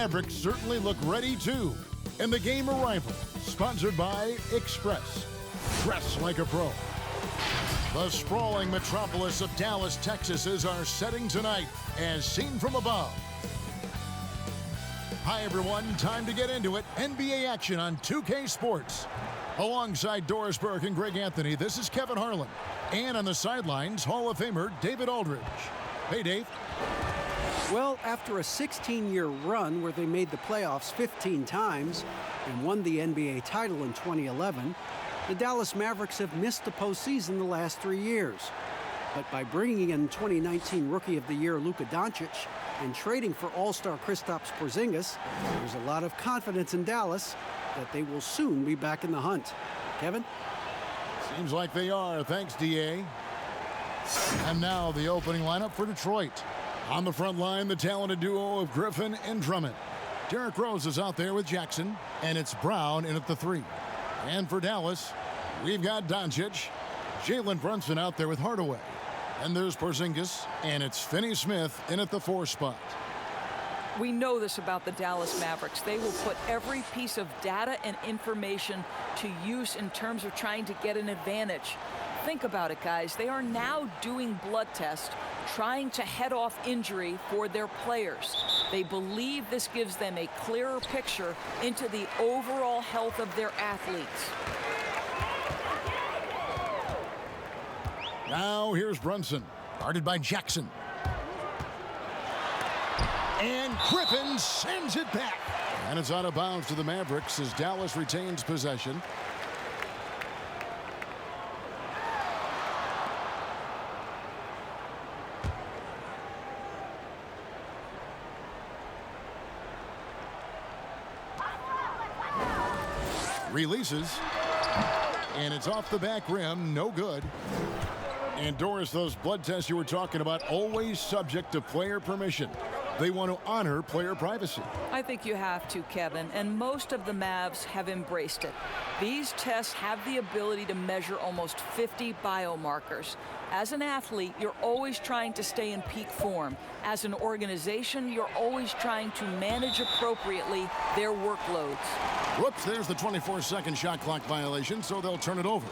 Mavericks certainly look ready too. And the game arrival, sponsored by Express. Dress like a pro. The sprawling metropolis of Dallas, Texas is our setting tonight, as seen from above. Hi everyone, time to get into it. NBA action on 2K Sports. Alongside Doris Burke and Greg Anthony, this is Kevin Harlan. And on the sidelines, Hall of Famer David Aldridge. Hey Dave. Well, after a 16-year run where they made the playoffs 15 times and won the NBA title in 2011, the Dallas Mavericks have missed the postseason the last 3 years. But by bringing in 2019 Rookie of the Year Luka Doncic and trading for All-Star Kristaps Porzingis, there's a lot of confidence in Dallas that they will soon be back in the hunt. Kevin? Seems like they are. Thanks, D.A. And now the opening lineup for Detroit. On the front line, the talented duo of Griffin and Drummond. Derrick Rose is out there with Jackson, and it's Brown in at the 3. And for Dallas, we've got Doncic, Jalen Brunson out there with Hardaway. And there's Porzingis, and it's Finney-Smith in at the 4 spot. We know this about the Dallas Mavericks. They will put every piece of data and information to use in terms of trying to get an advantage. Think about it, guys. They are now doing blood tests, trying to head off injury for their players. They believe this gives them a clearer picture into the overall health of their athletes. Now here's Brunson, guarded by Jackson. And Griffin sends it back. And it's out of bounds to the Mavericks as Dallas retains possession. Releases. And it's off the back rim. No good. And Doris, those blood tests you were talking about, always subject to player permission. They want to honor player privacy. I think you have to, Kevin, and most of the Mavs have embraced it. These tests have the ability to measure almost 50 biomarkers. As an athlete, you're always trying to stay in peak form. As an organization, you're always trying to manage appropriately their workloads. Whoops, there's the 24-second shot clock violation, so they'll turn it over.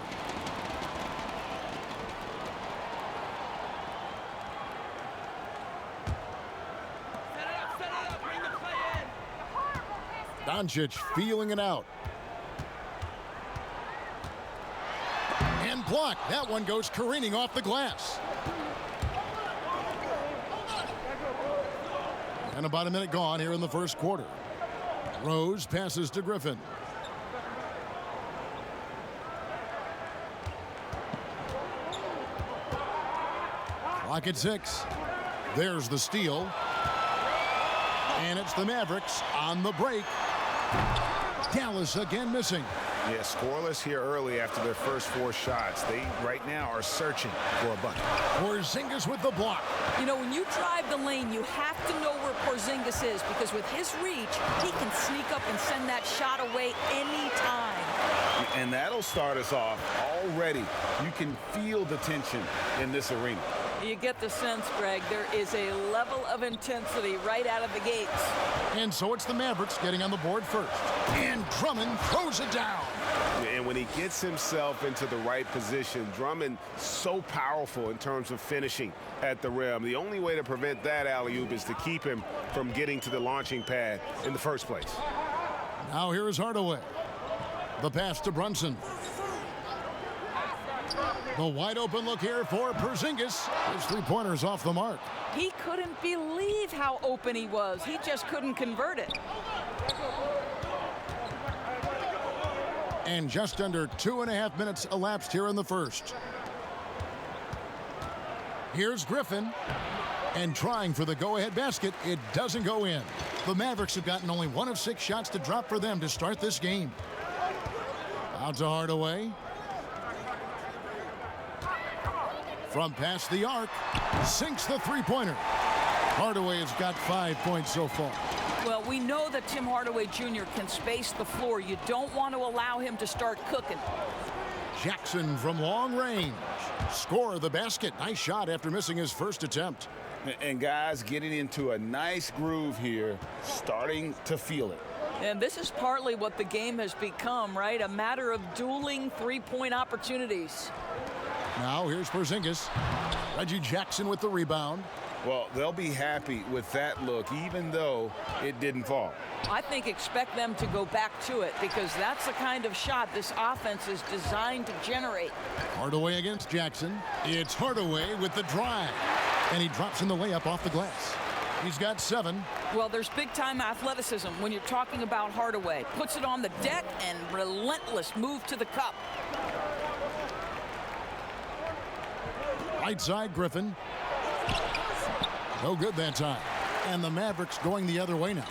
Doncic feeling it out. And blocked. That one goes careening off the glass. And about a minute gone here in the first quarter. Rose passes to Griffin. Clock at 6. There's the steal. And it's the Mavericks on the break. Dallas again missing. Yeah, scoreless here early after their first 4 shots. They right now are searching for a bucket. Porzingis with the block. You know, when you drive the lane, you have to know where Porzingis is, because with his reach, he can sneak up and send that shot away anytime. And that'll start us off already. You can feel the tension in this arena. You get the sense, Greg, there is a level of intensity right out of the gates. And so it's the Mavericks getting on the board first. And Drummond throws it down. And when he gets himself into the right position, Drummond so powerful in terms of finishing at the rim. The only way to prevent that alley-oop is to keep him from getting to the launching pad in the first place. Now here is Hardaway. The pass to Brunson. The wide open look here for Porzingis. His 3-pointer's off the mark. He couldn't believe how open he was. He just couldn't convert it. And just under 2.5 minutes elapsed here in the first. Here's Griffin. And trying for the go-ahead basket, it doesn't go in. The Mavericks have gotten only 1 of 6 shots to drop for them to start this game. Out to Hardaway. From past the arc, sinks the 3-pointer. Hardaway has got 5 points so far. Well, we know that Tim Hardaway Jr. can space the floor. You don't want to allow him to start cooking. Jackson from long range. Score the basket. Nice shot after missing his first attempt. And guys getting into a nice groove here, starting to feel it. And this is partly what the game has become, right? A matter of dueling three-point opportunities. Now here's Porzingis. Reggie Jackson with the rebound. Well, they'll be happy with that look, even though it didn't fall. I think expect them to go back to it because that's the kind of shot this offense is designed to generate. Hardaway against Jackson. It's Hardaway with the drive. And he drops in the layup off the glass. He's got 7. Well, there's big-time athleticism when you're talking about Hardaway. Puts it on the deck and relentless move to the cup. Right side, Griffin. No good that time. And the Mavericks going the other way now.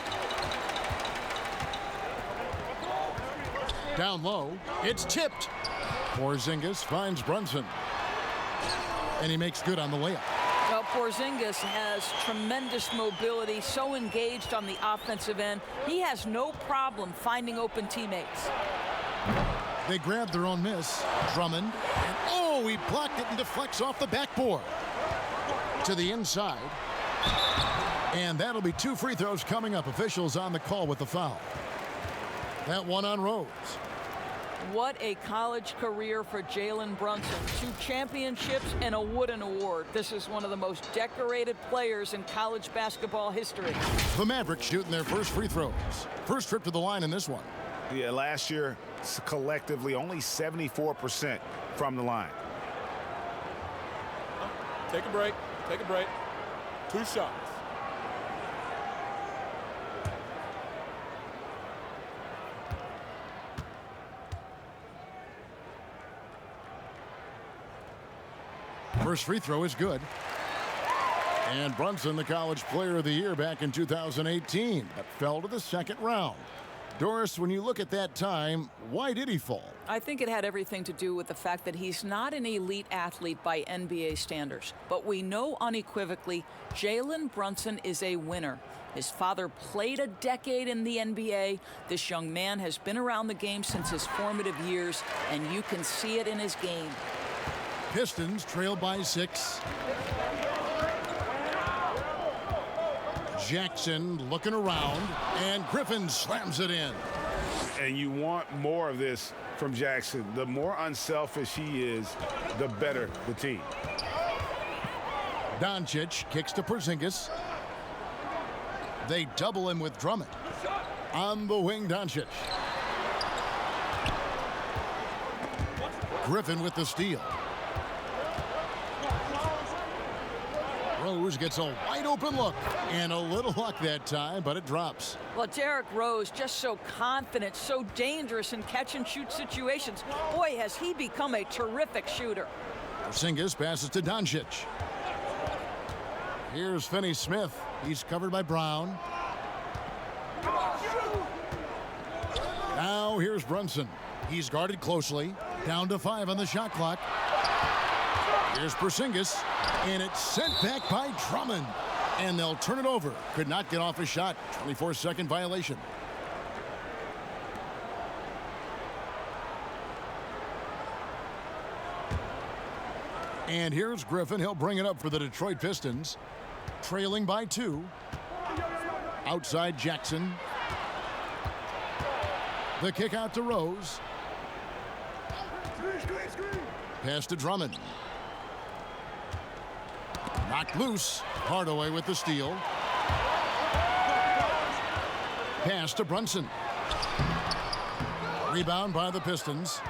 Down low. It's tipped. Porzingis finds Brunson. And he makes good on the layup. Well, Porzingis has tremendous mobility, so engaged on the offensive end. He has no problem finding open teammates. They grab their own miss. Drummond. And oh, he blocked it and deflects off the backboard. To the inside. And that'll be 2 free throws coming up. Officials on the call with the foul. That one on Rose. What a college career for Jalen Brunson. 2 championships and a Wooden Award. This is one of the most decorated players in college basketball history. The Mavericks shooting their first free throws. First trip to the line in this one. Yeah, last year, collectively, only 74% from the line. Take a break. Take a break. 2 shots. First free throw is good. And Brunson, the College Player of the Year back in 2018, but fell to the second round. Doris, when you look at that time, why did he fall? I think it had everything to do with the fact that he's not an elite athlete by NBA standards. But we know unequivocally Jalen Brunson is a winner. His father played a decade in the NBA. This young man has been around the game since his formative years, and you can see it in his game. Pistons trail by 6. Jackson looking around, and Griffin slams it in. And you want more of this from Jackson. The more unselfish he is, the better the team. Doncic kicks to Porzingis. They double him with Drummond. On the wing, Doncic. Griffin with the steal. Rose gets a wide open look and a little luck that time, but it drops. Well, Derrick Rose just so confident, so dangerous in catch and shoot situations. Boy, has he become a terrific shooter. Porzingis passes to Doncic. Here's Finney-Smith. He's covered by Brown. Now here's Brunson. He's guarded closely. Down to 5 on the shot clock. Here's Porzingis. And it's sent back by Drummond. And they'll turn it over. Could not get off a shot. 24-second violation. And here's Griffin. He'll bring it up for the Detroit Pistons. Trailing by 2. Outside Jackson. The kick out to Rose. Pass to Drummond. Knocked loose. Hardaway with the steal. Pass to Brunson. Rebound by the Pistons.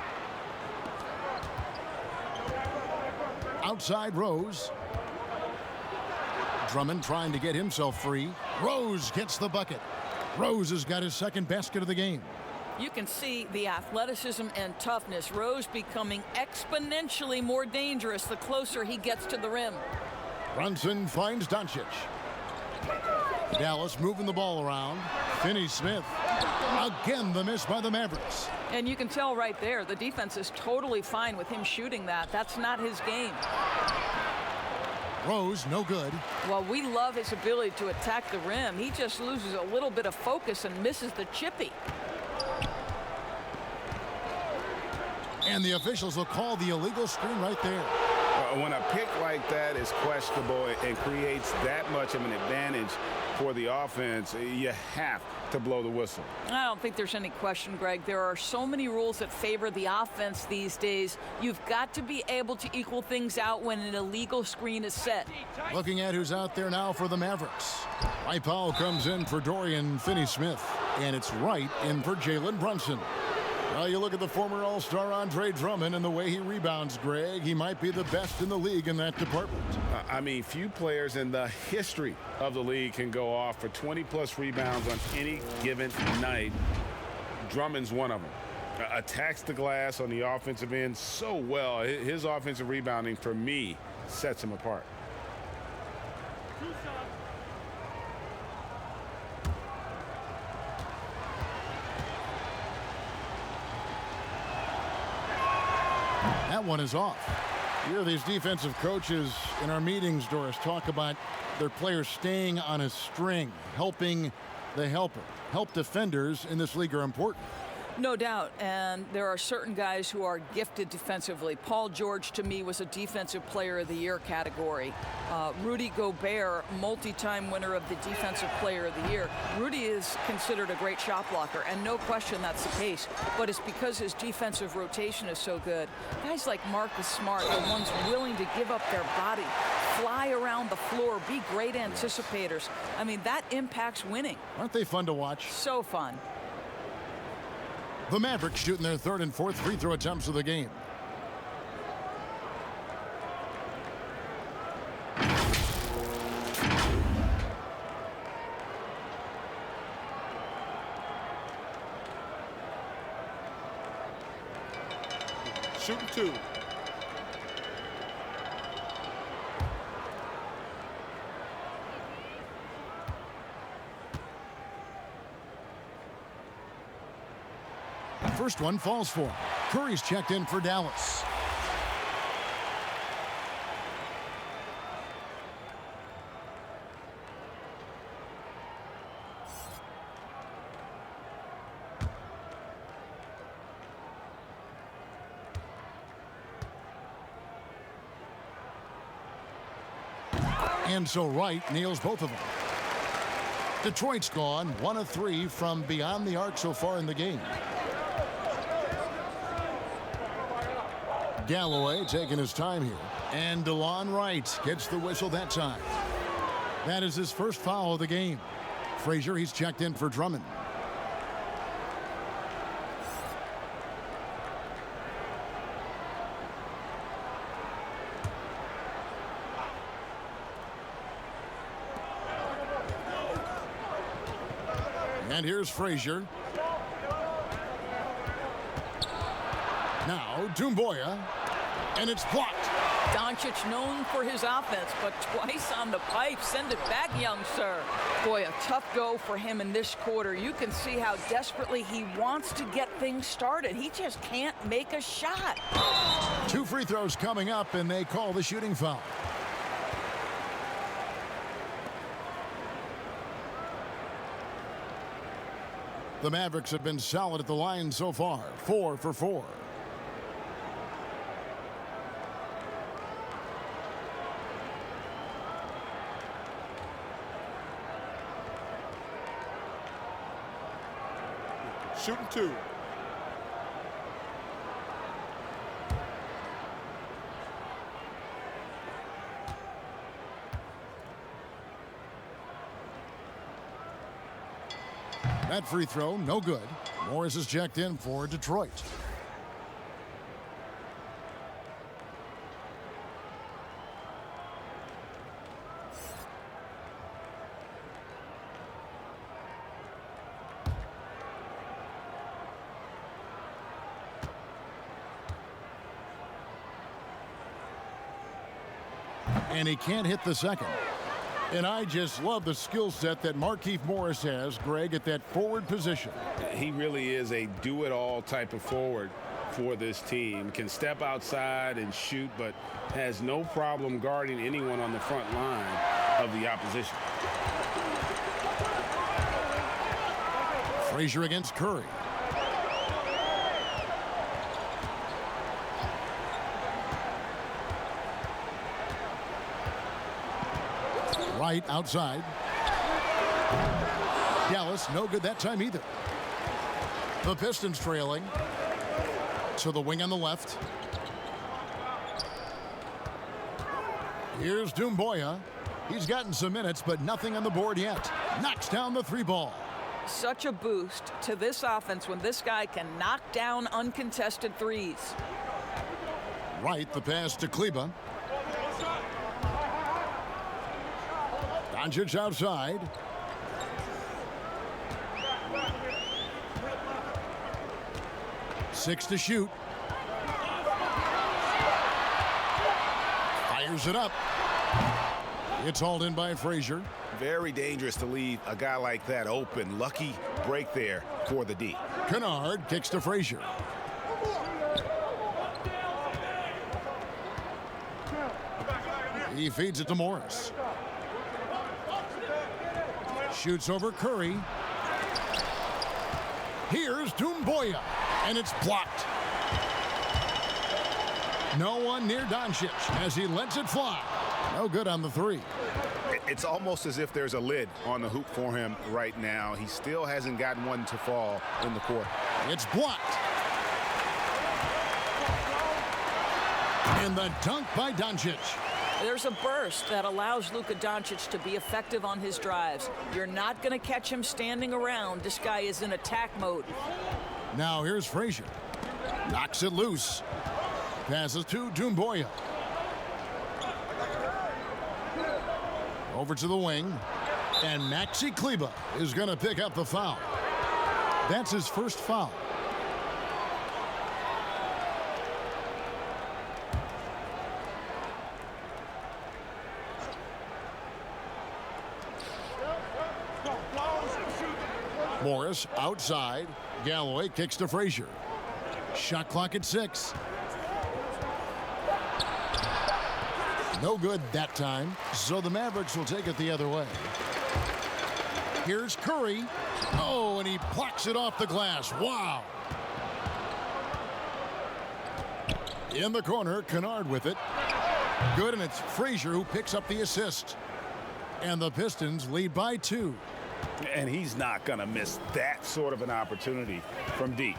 Outside Rose. Drummond trying to get himself free. Rose gets the bucket. Rose has got his second basket of the game. You can see the athleticism and toughness. Rose becoming exponentially more dangerous the closer he gets to the rim. Brunson finds Doncic. Dallas moving the ball around. Finney-Smith. Again, the miss by the Mavericks. And you can tell right there, the defense is totally fine with him shooting that. That's not his game. Rose, no good. Well, we love his ability to attack the rim. He just loses a little bit of focus and misses the chippy. And the officials will call the illegal screen right there. When a pick like that is questionable and creates that much of an advantage for the offense, you have to blow the whistle. I don't think there's any question, Greg. There are so many rules that favor the offense these days. You've got to be able to equal things out when an illegal screen is set. Looking at who's out there now for the Mavericks. Mike Powell comes in for Dorian Finney-Smith, and it's Wright in for Jalen Brunson. Well, you look at the former All-Star Andre Drummond and the way he rebounds, Greg. He might be the best in the league in that department. I mean, few players in the history of the league can go off for 20-plus rebounds on any given night. Drummond's one of them. Attacks the glass on the offensive end so well. His offensive rebounding, for me, sets him apart. That one is off. You hear these defensive coaches in our meetings, Doris, talk about their players staying on a string, helping the helper. Help defenders in this league are important. No doubt, and there are certain guys who are gifted defensively. Paul George, to me, was a Defensive Player of the Year category. Rudy Gobert, multi-time winner of the Defensive Player of the Year. Rudy is considered a great shot blocker, and no question that's the case, but it's because his defensive rotation is so good. Guys like Marcus Smart, the ones willing to give up their body, fly around the floor, be great anticipators. I mean, that impacts winning. Aren't they fun to watch? So fun. The Mavericks shooting their third and fourth free throw attempts of the game. Shooting two. First one falls for him. Curry's checked in for Dallas. And so Wright nails both of them. Detroit's gone 1 of 3 from beyond the arc so far in the game. Galloway taking his time here. And DeLon Wright gets the whistle that time. That is his first foul of the game. Frazier, he's checked in for Drummond. And here's Frazier. Now, Doumbouya. And it's blocked. Doncic known for his offense, but twice on the pipe. Send it back, young sir. Boy, a tough go for him in this quarter. You can see how desperately he wants to get things started. He just can't make a shot. 2 free throws coming up, and they call the shooting foul. The Mavericks have been solid at the line so far. 4 for 4. Shooting two. That free throw, no good. Morris is checked in for Detroit. And he can't hit the second. And I just love the skill set that Markieff Morris has, Greg, at that forward position. He really is a do-it-all type of forward for this team. Can step outside and shoot, but has no problem guarding anyone on the front line of the opposition. Frazier against Curry. Right outside. Dallas, no good that time either. The Pistons trailing. To the wing on the left. Here's Doumbouya. He's gotten some minutes, but nothing on the board yet. Knocks down the three ball. Such a boost to this offense when this guy can knock down uncontested threes. Right, the pass to Kleber. Doncic outside. Six to shoot. Fires it up. It's hauled in by Frazier. Very dangerous to leave a guy like that open. Lucky break there for the D. Kennard kicks to Frazier. He feeds it to Morris. Shoots over Curry. Here's Doumbouya, and it's blocked. No one near Doncic as he lets it fly. No good on the three. It's almost as if there's a lid on the hoop for him right now. He still hasn't gotten one to fall in the court. It's blocked. And the dunk by Doncic. There's a burst that allows Luka Doncic to be effective on his drives. You're not going to catch him standing around. This guy is in attack mode. Now here's Frazier. Knocks it loose. Passes to Doumbouya. Over to the wing. And Maxi Kleber is going to pick up the foul. That's his first foul. Morris outside. Galloway kicks to Frazier. Shot clock at 6. No good that time, so the Mavericks will take it the other way. Here's Curry. Oh, and he plucks it off the glass. Wow. In the corner, Kennard with it. Good, and it's Frazier who picks up the assist. And the Pistons lead by 2. And he's not going to miss that sort of an opportunity from deep.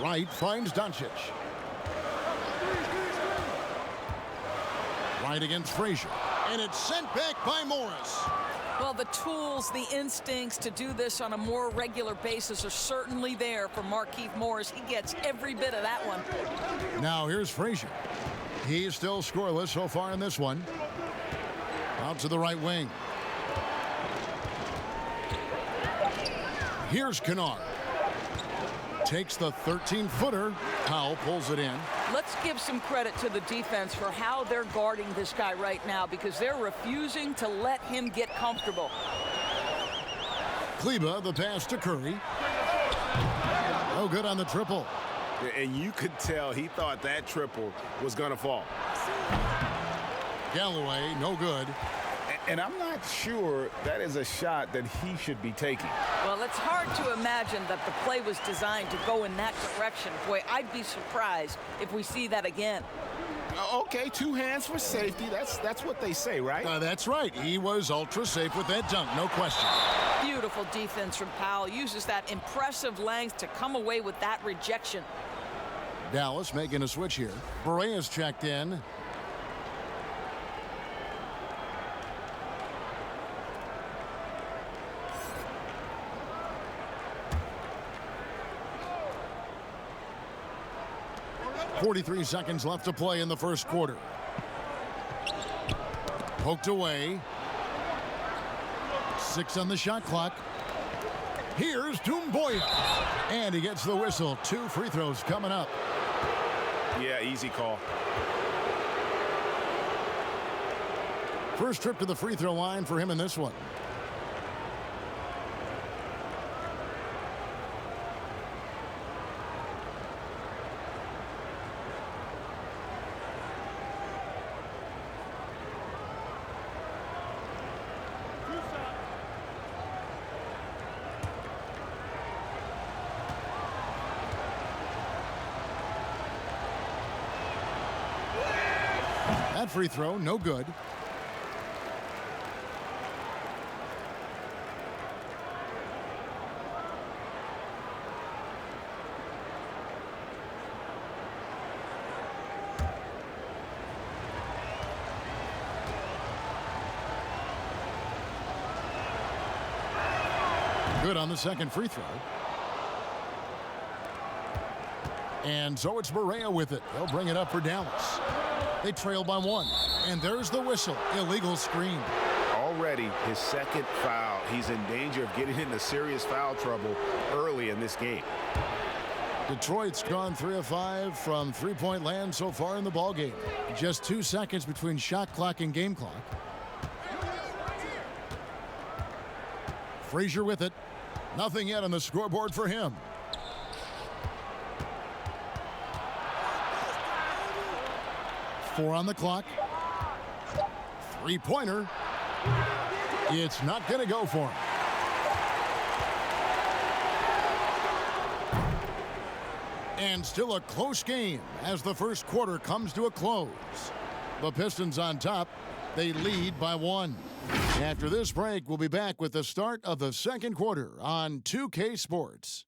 Wright finds Doncic. Wright against Frazier. And it's sent back by Morris. Well, the tools, the instincts to do this on a more regular basis are certainly there for Markieff Morris. He gets every bit of that one. Now here's Frazier. He's still scoreless so far in this one. Out to the right wing. Here's Kennard. Takes the 13-footer. Powell pulls it in. Let's give some credit to the defense for how they're guarding this guy right now because they're refusing to let him get comfortable. Kleber, the pass to Curry. No good on the triple. And you could tell he thought that triple was going to fall. Galloway, no good. And I'm not sure that is a shot that he should be taking. Well, it's hard to imagine that the play was designed to go in that direction. Boy, I'd be surprised if we see that again. Okay, 2 hands for safety. That's what they say, right? That's right. He was ultra safe with that dunk, no question. Beautiful defense from Powell. Uses that impressive length to come away with that rejection. Dallas making a switch here. Berea's checked in. .43 seconds left to play in the first quarter. Poked away. 6 on the shot clock. Here's Doumbouya. And he gets the whistle. 2 free throws coming up. Yeah, easy call. First trip to the free throw line for him in this one. That free throw, no good. Good on the second free throw. And so it's Barea with it. They'll bring it up for Dallas. They trail by 1. And there's the whistle. Illegal screen. Already his second foul. He's in danger of getting into serious foul trouble early in this game. Detroit's gone 3 of 5 from three-point land so far in the ballgame. Just 2 seconds between shot clock and game clock. Frazier with it. Nothing yet on the scoreboard for him. Four on the clock. Three-pointer. It's not going to go for him. And still a close game as the first quarter comes to a close. The Pistons on top. They lead by 1. After this break, we'll be back with the start of the second quarter on 2K Sports.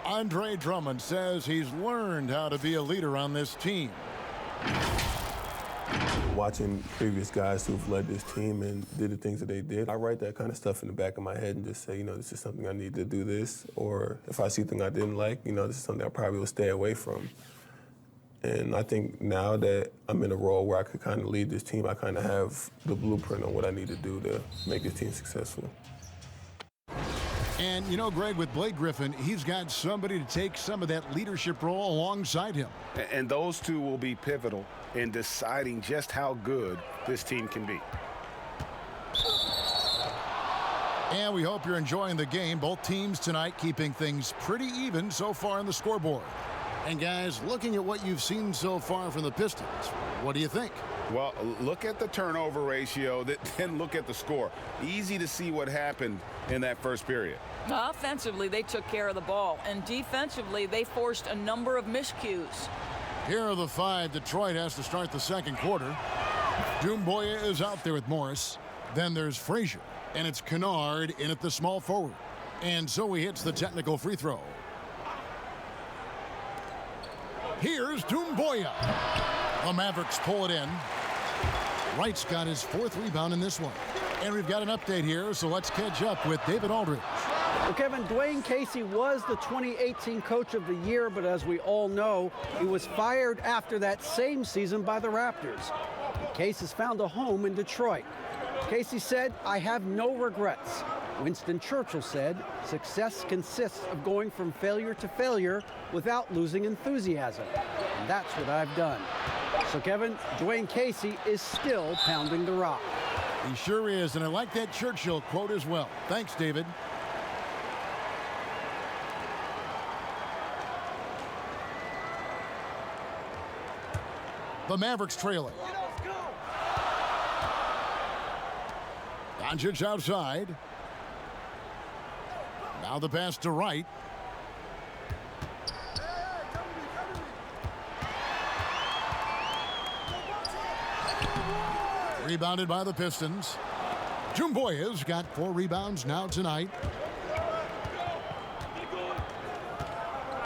Andre Drummond says he's learned how to be a leader on this team. Watching previous guys who've led this team and did the things that they did, I write that kind of stuff in the back of my head and just say, this is something I need to do this. Or if I see something I didn't like, this is something I probably will stay away from. And I think now that I'm in a role where I could kind of lead this team, I kind of have the blueprint on what I need to do to make this team successful. And, Greg, with Blake Griffin, he's got somebody to take some of that leadership role alongside him. And those two will be pivotal in deciding just how good this team can be. And we hope you're enjoying the game. Both teams tonight keeping things pretty even so far on the scoreboard. And, guys, looking at what you've seen so far from the Pistons, what do you think? Well, look at the turnover ratio, then look at the score. Easy to see what happened in that first period. Offensively, they took care of the ball, and defensively, they forced a number of miscues. Here are the 5 Detroit has to start the second quarter. Doumbouya is out there with Morris. Then there's Frazier, and it's Kennard in at the small forward. And so he hits the technical free throw. Here's Doumbouya. The Mavericks pull it in. Wright's got his 4th rebound in this one. And we've got an update here, so let's catch up with David Aldridge. Well, Kevin, Dwayne Casey was the 2018 Coach of the Year, but as we all know, he was fired after that same season by the Raptors. And Case has found a home in Detroit. Casey said, "I have no regrets." Winston Churchill said, "Success consists of going from failure to failure without losing enthusiasm. And that's what I've done." So, Kevin, Dwayne Casey is still pounding the rock. He sure is, and I like that Churchill quote as well. Thanks, David. The Mavericks trailing. Doncic outside. Now the pass to Wright. Rebounded by the Pistons. Doumbouya's got 4 rebounds now tonight.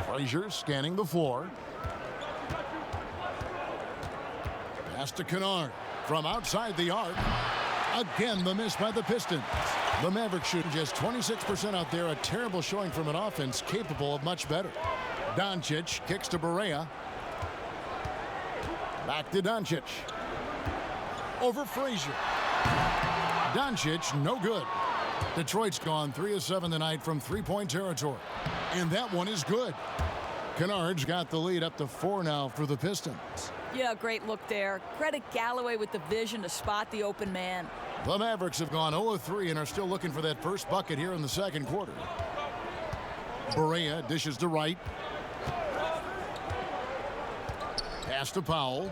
Frazier scanning the floor. Pass to Kennard from outside the arc. Again, the miss by the Pistons. The Mavericks shooting just 26% out there. A terrible showing from an offense capable of much better. Doncic kicks to Barea. Back to Doncic. Over Frazier. Doncic, no good. Detroit's gone 3 of 7 tonight from three-point territory. And that one is good. Kennard's got the lead up to 4 now for the Pistons. Yeah, great look there. Credit Galloway with the vision to spot the open man. The Mavericks have gone 0 of 3 and are still looking for that first bucket here in the second quarter. Barea dishes to Wright. Pass to Powell.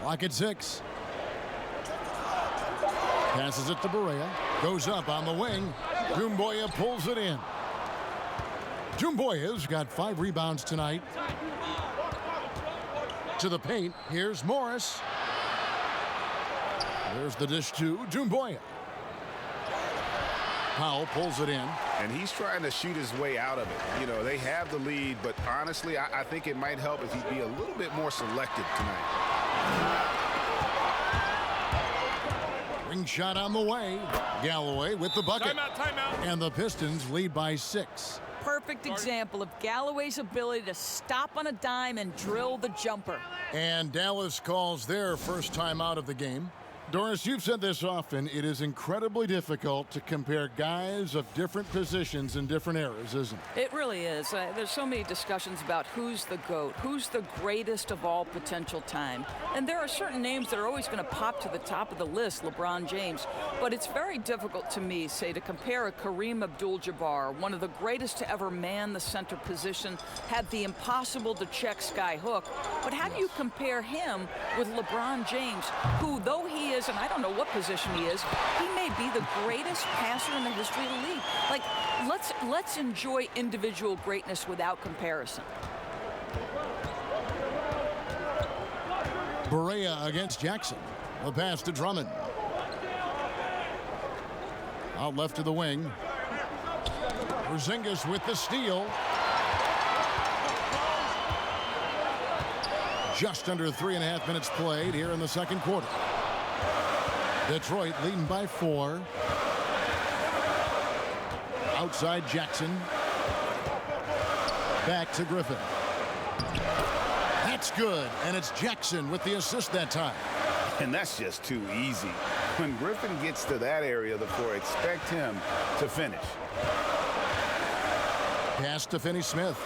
Clock at 6. Passes it to Barea. Goes up on the wing. Doumbouya pulls it in. Doumbouya's got 5 rebounds tonight. To the paint, here's Morris. There's the dish to Doumbouya. Powell pulls it in. And he's trying to shoot his way out of it. You know, they have the lead, but honestly, I think it might help if he'd be a little bit more selective tonight. Ring shot on the way. Galloway with the bucket. Timeout. And the Pistons lead by 6. Perfect example of Galloway's ability to stop on a dime and drill the jumper. And Dallas calls their first time out of the game. Doris, you've said this often. It is incredibly difficult to compare guys of different positions in different eras, isn't it? It really is. There's so many discussions about who's the GOAT, who's the greatest of all potential time. And there are certain names that are always going to pop to the top of the list, LeBron James. But it's very difficult to me, say, to compare a Kareem Abdul-Jabbar, one of the greatest to ever man the center position, had the impossible to check sky hook. But how do you compare him with LeBron James, who, though he is, and I don't know what position he is, he may be the greatest passer in the history of the league. Like, let's enjoy individual greatness without comparison. Barea against Jackson. The pass to Drummond. Out left to the wing. Porzingis with the steal. Just under 3.5 minutes played here in the second quarter. Detroit leading by 4. Outside Jackson. Back to Griffin. That's good, and it's Jackson with the assist that time. And that's just too easy. When Griffin gets to that area of the floor, expect him to finish. Pass to Finney-Smith.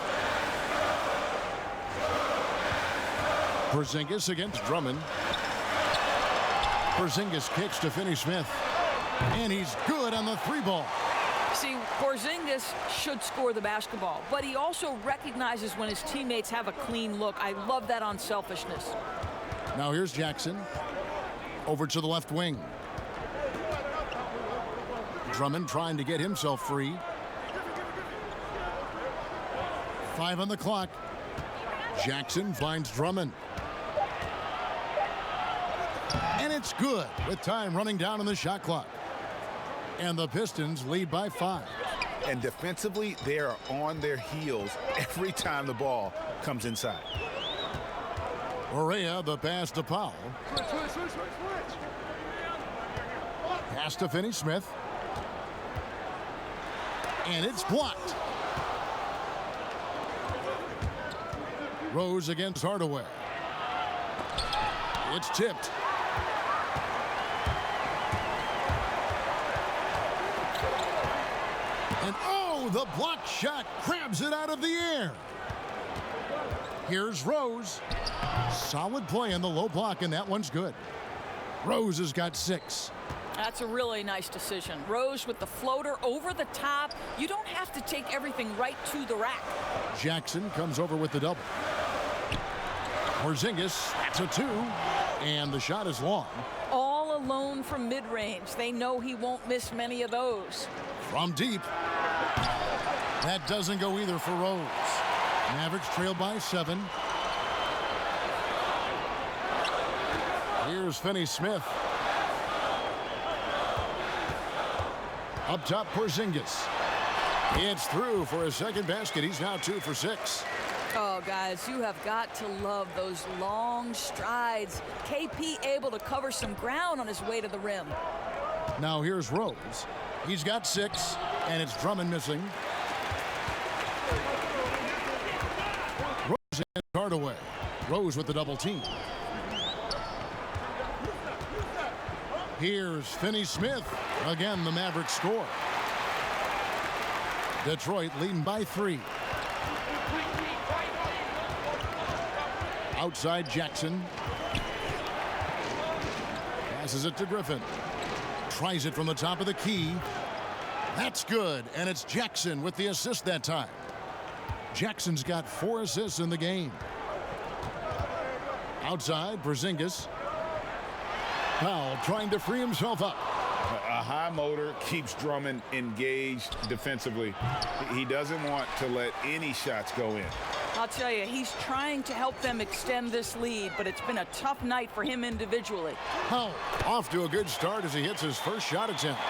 Porzingis against Drummond. Porzingis kicks to Finney-Smith. And he's good on the 3-ball. See, Porzingis should score the basketball, but he also recognizes when his teammates have a clean look. I love that unselfishness. Now here's Jackson. Over to the left wing. Drummond trying to get himself free. 5 on the clock. Jackson finds Drummond. And it's good with time running down on the shot clock. And the Pistons lead by 5. And defensively, they are on their heels every time the ball comes inside. Barea, the pass to Powell. Pass to Finney-Smith. And it's blocked. Rose against Hardaway. It's tipped. And oh, the block shot grabs it out of the air. Here's Rose. Solid play in the low block, and that one's good. Rose has got 6. That's a really nice decision. Rose with the floater over the top. You don't have to take everything right to the rack. Jackson comes over with the double. Porzingis, that's a 2. And the shot is long. All alone from mid-range. They know he won't miss many of those. From deep. That doesn't go either for Rose. Mavericks trail by 7. Here's Finney-Smith. Up top, Porzingis. It's through for a second basket. He's now 2 for 6. Oh, guys, you have got to love those long strides. KP able to cover some ground on his way to the rim. Now here's Rose. He's got 6, and it's Drummond missing. Rose and Hardaway. Rose with the double team. Here's Finney-Smith. Again, the Mavericks score. Detroit leading by 3. Outside Jackson. Passes it to Griffin. Tries it from the top of the key. That's good, and it's Jackson with the assist that time. Jackson's got 4 assists in the game. Outside, Porzingis. Powell trying to free himself up. A high motor keeps Drummond engaged defensively. He doesn't want to let any shots go in. I'll tell you, he's trying to help them extend this lead, but it's been a tough night for him individually. Powell off to a good start as he hits his first shot attempt.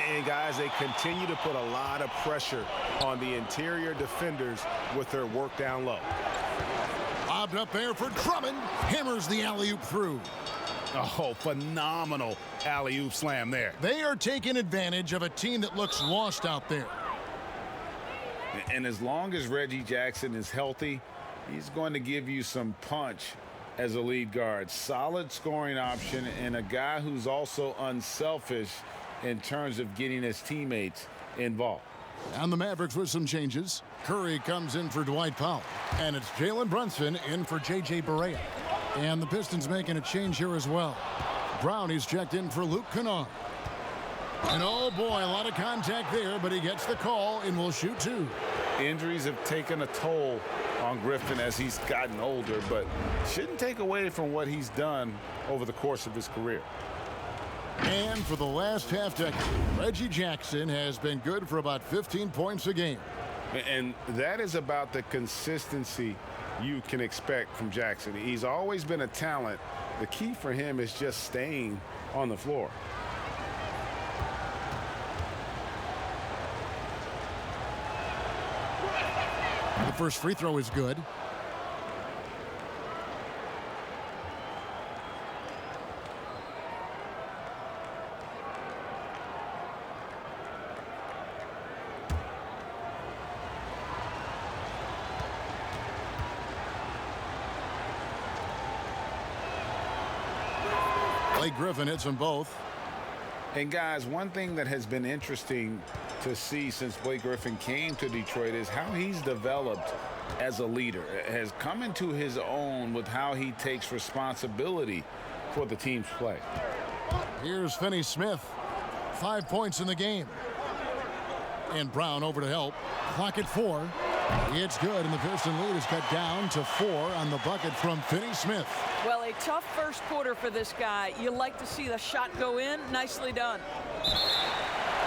And guys, they continue to put a lot of pressure on the interior defenders with their work down low. Lobbed up there for Drummond. Hammers the alley-oop through. Oh, phenomenal alley-oop slam there. They are taking advantage of a team that looks lost out there. And as long as Reggie Jackson is healthy, he's going to give you some punch as a lead guard. Solid scoring option and a guy who's also unselfish in terms of getting his teammates involved. And the Mavericks with some changes. Curry comes in for Dwight Powell. And it's Jalen Brunson in for J.J. Barea. And the Pistons making a change here as well. Brownie's checked in for Luke Kennard. And oh boy, a lot of contact there, but he gets the call and will shoot two. Injuries have taken a toll on Griffin as he's gotten older, but shouldn't take away from what he's done over the course of his career. And for the last half decade, Reggie Jackson has been good for about 15 points a game. And that is about the consistency you can expect from Jackson. He's always been a talent. The key for him is just staying on the floor. The first free throw is good. Griffin hits them both. And guys, one thing that has been interesting to see since Blake Griffin came to Detroit is how he's developed as a leader, has come into his own with how he takes responsibility for the team's play. Here's Finney-Smith, 5 points in the game. And Brown over to help. Clock at 4. It's good, and the Piston lead is cut down to 4 on the bucket from Finney-Smith. Well, a tough first quarter for this guy. You like to see the shot go in. Nicely done.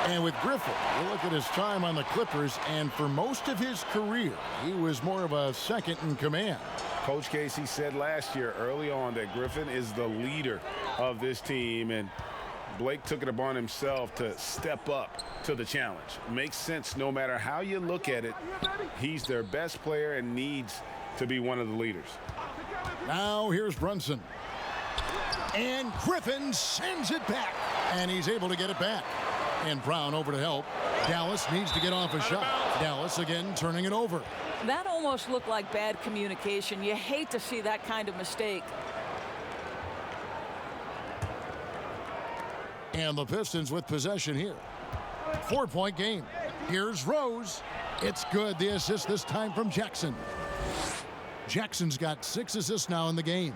And with Griffin, you look at his time on the Clippers, and for most of his career, he was more of a second in command. Coach Casey said last year early on that Griffin is the leader of this team, and Blake took it upon himself to step up to the challenge. Makes sense no matter how you look at it. He's their best player and needs to be one of the leaders. Now here's Brunson. And Griffin sends it back. And he's able to get it back. And Brown over to help. Dallas needs to get off a shot. Dallas again turning it over. That almost looked like bad communication. You hate to see that kind of mistake. And the Pistons with possession here. 4-point game. Here's Rose. It's good. The assist this time from Jackson. Jackson's got 6 assists now in the game.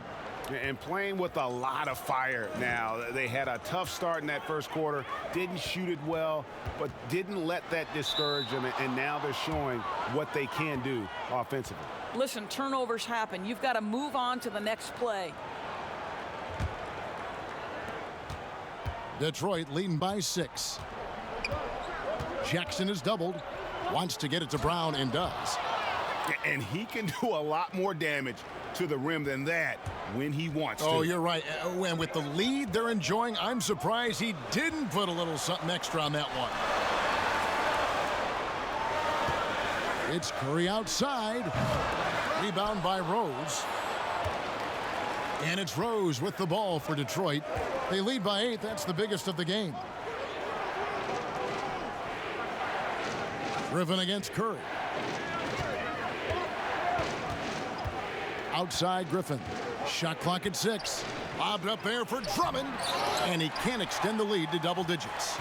And playing with a lot of fire now. They had a tough start in that first quarter. Didn't shoot it well, but didn't let that discourage them. And now they're showing what they can do offensively. Listen, turnovers happen. You've got to move on to the next play. Detroit leading by 6. Jackson is doubled. Wants to get it to Brown and does. And he can do a lot more damage to the rim than that when he wants to. Oh, you're right. And with the lead they're enjoying, I'm surprised he didn't put a little something extra on that one. It's Curry outside. Rebound by Rose. And it's Rose with the ball for Detroit. They lead by 8. That's the biggest of the game. Griffin against Curry. Outside Griffin. Shot clock at 6. Lobbed up there for Drummond. And he can't extend the lead to double digits.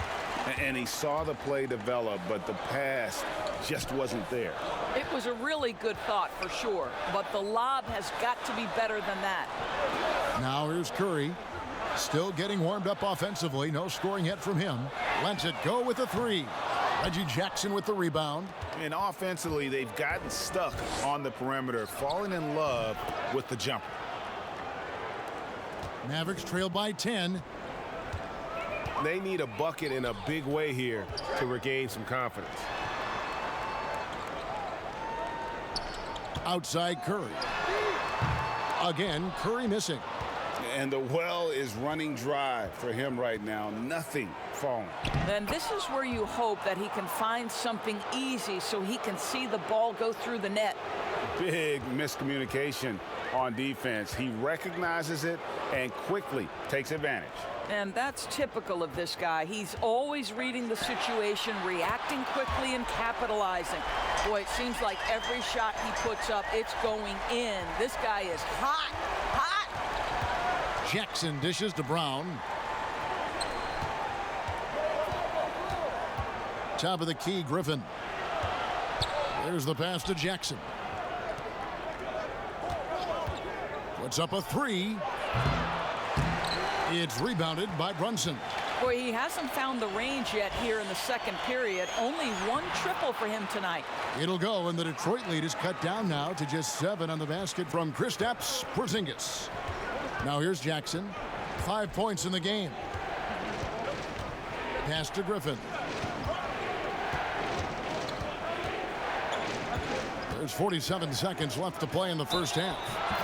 And he saw the play develop, but the pass just wasn't there. It was a really good thought for sure, but the lob has got to be better than that. Now here's Curry. Still getting warmed up offensively. No scoring yet from him. Lets it go with a 3. Reggie Jackson with the rebound. And offensively, they've gotten stuck on the perimeter, falling in love with the jumper. Mavericks trail by 10. They need a bucket in a big way here to regain some confidence. Outside Curry. Again, Curry missing. And the well is running dry for him right now. Nothing falling. Then this is where you hope that he can find something easy so he can see the ball go through the net. Big miscommunication on defense. He recognizes it and quickly takes advantage. And that's typical of this guy. He's always reading the situation, reacting quickly and capitalizing. Boy, it seems like every shot he puts up, it's going in. This guy is hot, hot. Jackson dishes to Brown. Top of the key, Griffin. There's the pass to Jackson. Puts up a three. It's rebounded by Brunson. Boy, he hasn't found the range yet here in the second period. Only one triple for him tonight. It'll go, and the Detroit lead is cut down now to just 7 on the basket from Kristaps Porzingis. Now here's Jackson. 5 points in the game. Pass to Griffin. There's 47 seconds left to play in the first half.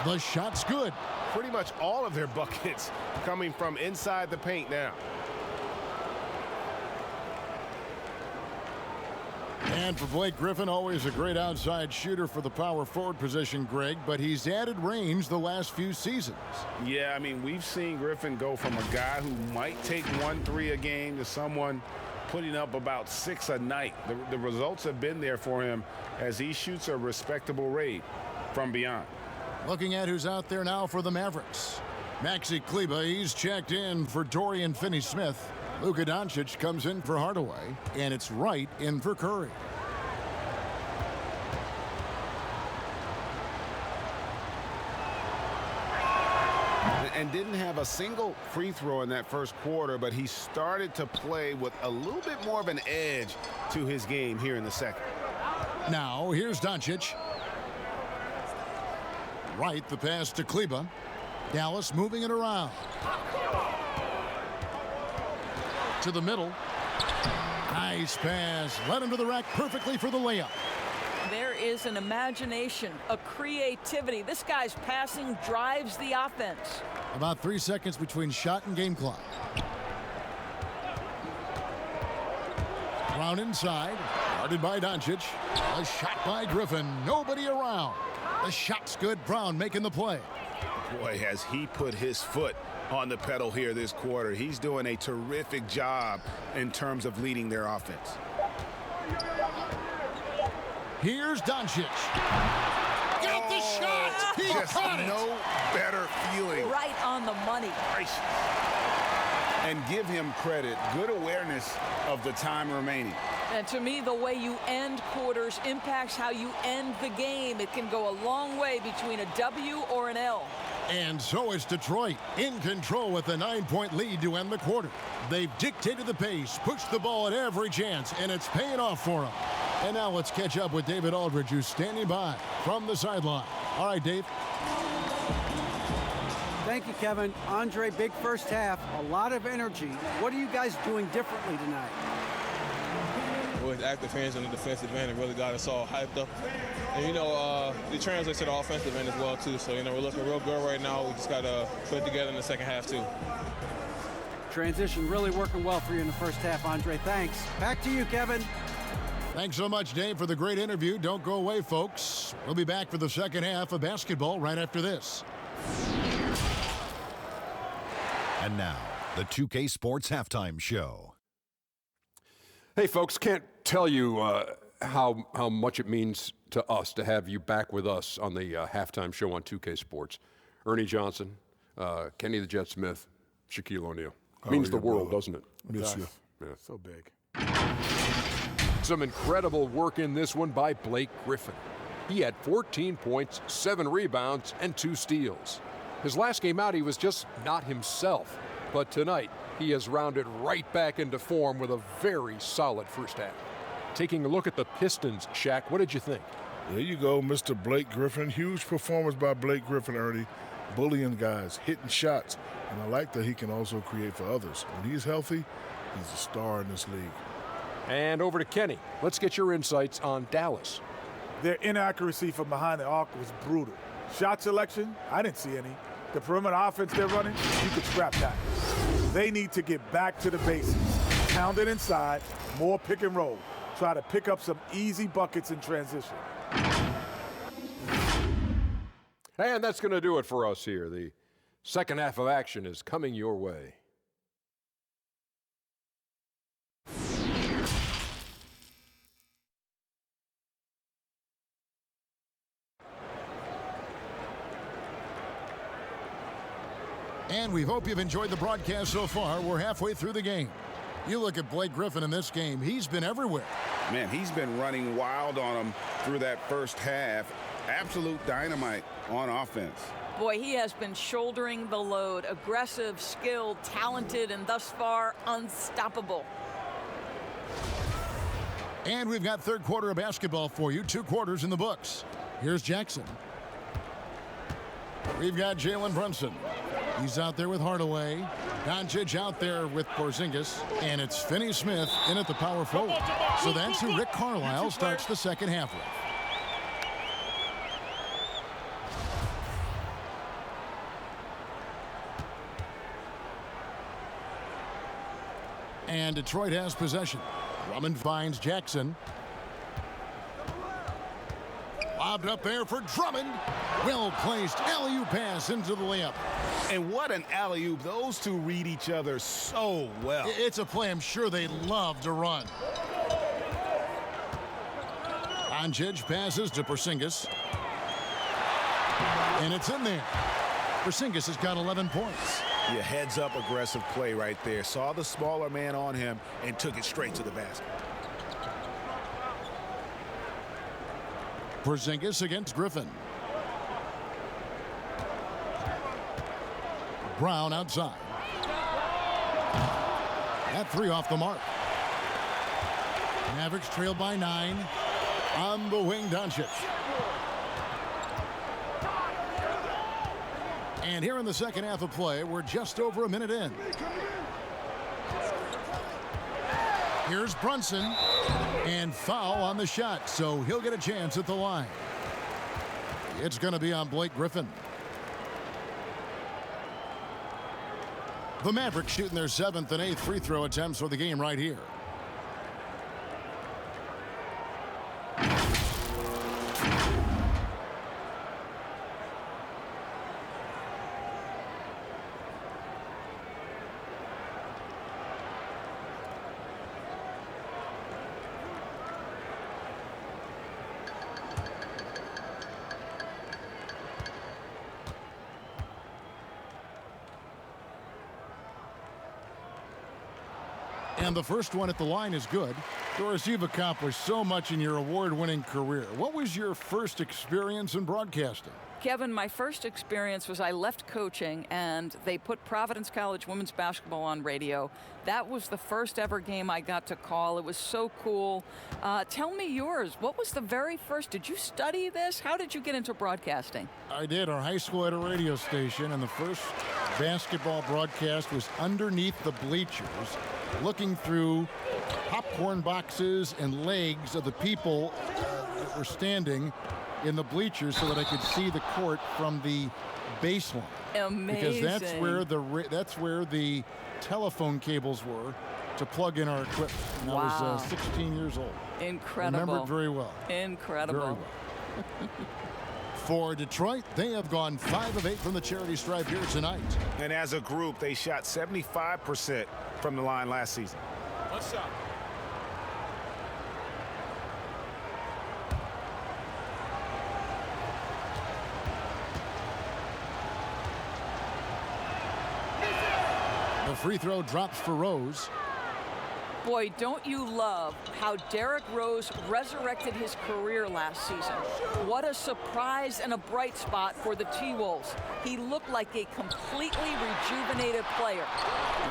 The shot's good. Pretty much all of their buckets coming from inside the paint now. And for Blake Griffin, always a great outside shooter for the power forward position, Greg, but he's added range the last few seasons. Yeah, I mean, we've seen Griffin go from a guy who might take 1-3 a game to someone putting up about 6 a night. The results have been there for him as he shoots a respectable rate from beyond. Looking at who's out there now for the Mavericks. Maxi Kleber, he's checked in for Dorian Finney-Smith. Luka Doncic comes in for Hardaway, and it's Wright in for Curry. And didn't have a single free throw in that first quarter, but he started to play with a little bit more of an edge to his game here in the second. Now, here's Doncic. Wright, the pass to Kleber. Dallas moving it around. To the middle. Nice pass. Led him to the rack perfectly for the layup. There is an imagination, a creativity. This guy's passing drives the offense. About 3 seconds between shot and game clock. Brown inside. Guarded by Doncic. A shot by Griffin. Nobody around. The shot's good. Brown making the play. Boy, has he put his foot on the pedal here this quarter. He's doing a terrific job in terms of leading their offense. Here's Doncic. Got the shot. He Just caught it. no better feeling. Right on the money. Gracious. And give him credit. Good awareness of the time remaining. And to me, the way you end quarters impacts how you end the game. It can go a long way between a W or an L. And so is Detroit, in control with a 9-point lead to end the quarter. They've dictated the pace, pushed the ball at every chance, and it's paying off for them. And now let's catch up with David Aldridge, who's standing by from the sideline. All right, Dave. Thank you, Kevin. Andre, big first half, a lot of energy. What are you guys doing differently tonight? With active hands on the defensive end, it really got us all hyped up. And, it translates to the offensive end as well, too. So, we're looking real good right now. We just got to put it together in the second half, too. Transition really working well for you in the first half, Andre. Thanks. Back to you, Kevin. Thanks so much, Dave, for the great interview. Don't go away, folks. We'll be back for the second half of basketball right after this. And now, the 2K Sports Halftime Show. Hey, folks, can't tell you how much it means to us to have you back with us on the halftime show on 2K Sports. Ernie Johnson, Kenny the Jet Smith, Shaquille O'Neal. Means the world, doesn't it? Miss you. Yeah. So big. Some incredible work in this one by Blake Griffin. He had 14 points, 7 rebounds, and 2 steals. His last game out, he was just not himself. But tonight, he has rounded right back into form with a very solid first half. Taking a look at the Pistons, Shaq, what did you think? There you go, Mr. Blake Griffin. Huge performance by Blake Griffin, Ernie. bullying guys, hitting shots, and I like that he can also create for others. When he's healthy, he's a star in this league. And over to Kenny. Let's get your insights on Dallas. Their inaccuracy from behind the arc was brutal. Shot selection, I didn't see any. The perimeter offense they're running, you could scrap that. They need to get back to the basics. Pound it inside, more pick and roll. Try to pick up some easy buckets in transition. And that's going to do it for us here. The second half of action is coming your way. And we hope you've enjoyed the broadcast so far. We're halfway through the game. You look at Blake Griffin in this game. He's been everywhere. Man, he's been running wild on them through that first half. Absolute dynamite on offense. Boy, he has been shouldering the load. Aggressive, skilled, talented, and thus far unstoppable. And we've got third quarter of basketball for you. 2 quarters in the books. Here's Jackson. We've got Jalen Brunson. He's out there with Hardaway. Doncic out there with Porzingis. And it's Finney-Smith in at the power forward. So that's who Rick Carlisle starts the second half with. And Detroit has possession. Drummond finds Jackson. Lobbed up there for Drummond. Well-placed alley-oop pass into the layup. And what an alley-oop. Those two read each other so well. It's a play I'm sure they love to run. Doncic passes to Porzingis. And it's in there. Porzingis has got 11 points. Yeah, heads-up aggressive play right there. Saw the smaller man on him and took it straight to the basket. Porzingis against Griffin. Brown outside. That 3 off the mark. Mavericks trail by 9. On the wing, Doncic. And here in the second half of play, we're just over a minute in. Here's Brunson. And foul on the shot, so he'll get a chance at the line. It's going to be on Blake Griffin. The Mavericks shooting their 7th and 8th free throw attempts for the game right here. And the first one at the line is good. Doris, you've accomplished so much in your award-winning career. What was your first experience in broadcasting? Kevin, my first experience was I left coaching and they put Providence College women's basketball on radio. That was the first ever game I got to call. It was so cool. Tell me yours. What was the very first? Did you study this? How did you get into broadcasting? I did. Our high school had a radio station, and the first basketball broadcast was underneath the bleachers, looking through popcorn boxes and legs of the people that were standing in the bleachers so that I could see the court from the baseline. Amazing. Because that's where the telephone cables were to plug in our equipment. And wow. I was 16 years old. Incredible. Remember it very well. Incredible. Very well. For Detroit, they have gone 5 of 8 from the charity stripe here tonight. And as a group, they shot 75% from the line last season. One shot. The free throw drops for Rose. Boy, don't you love how Derrick Rose resurrected his career last season. What a surprise and a bright spot for the T-Wolves. He looked like a completely rejuvenated player.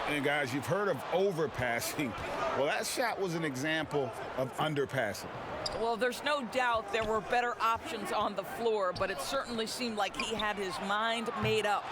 And guys, you've heard of overpassing. Well, that shot was an example of underpassing. Well, there's no doubt there were better options on the floor, but it certainly seemed like he had his mind made up.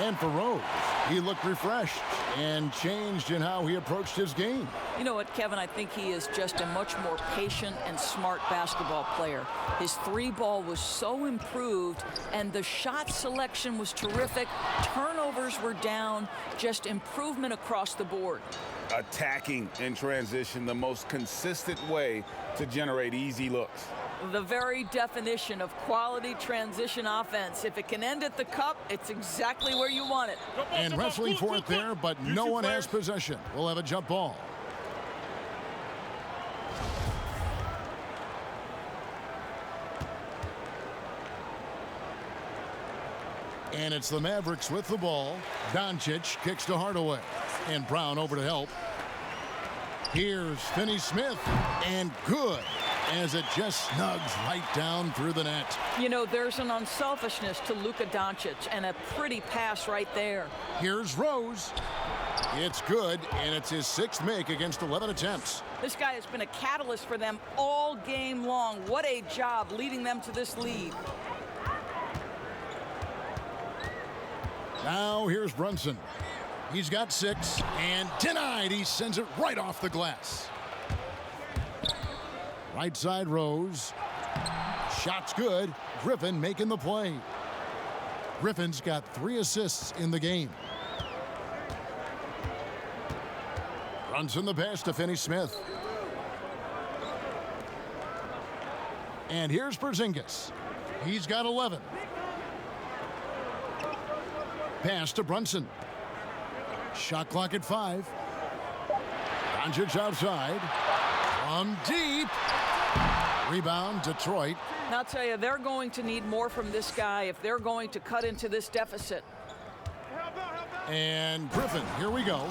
And for Rose, he looked refreshed and changed in how he approached his game. You know what, Kevin? I think he is just a much more patient and smart basketball player. His three ball was so improved, and the shot selection was terrific. Turnovers were down, just improvement across the board. Attacking in transition, the most consistent way to generate easy looks. The very definition of quality transition offense. If it can end at the cup, it's exactly where you want it. And wrestling for it there, but no one has possession. We'll have a jump ball. And it's the Mavericks with the ball. Doncic kicks to Hardaway. And Brown over to help. Here's Finney-Smith. And good, as it just snugs right down through the net. You know, there's an unselfishness to Luka Doncic, and a pretty pass right there. Here's Rose. It's good, and it's his sixth make against 11 attempts. This guy has been a catalyst for them all game long. What a job leading them to this lead. Now here's Brunson. He's got 6 and denied. He sends it right off the glass. Right side Rose. Shot's good. Griffin making the play. Griffin's got 3 assists in the game. Brunson the pass to Finney-Smith. And here's Porzingis. He's got 11. Pass to Brunson. Shot clock at 5. Doncic outside. From deep. Rebound, Detroit. And I'll tell you, they're going to need more from this guy if they're going to cut into this deficit. And Griffin, here we go.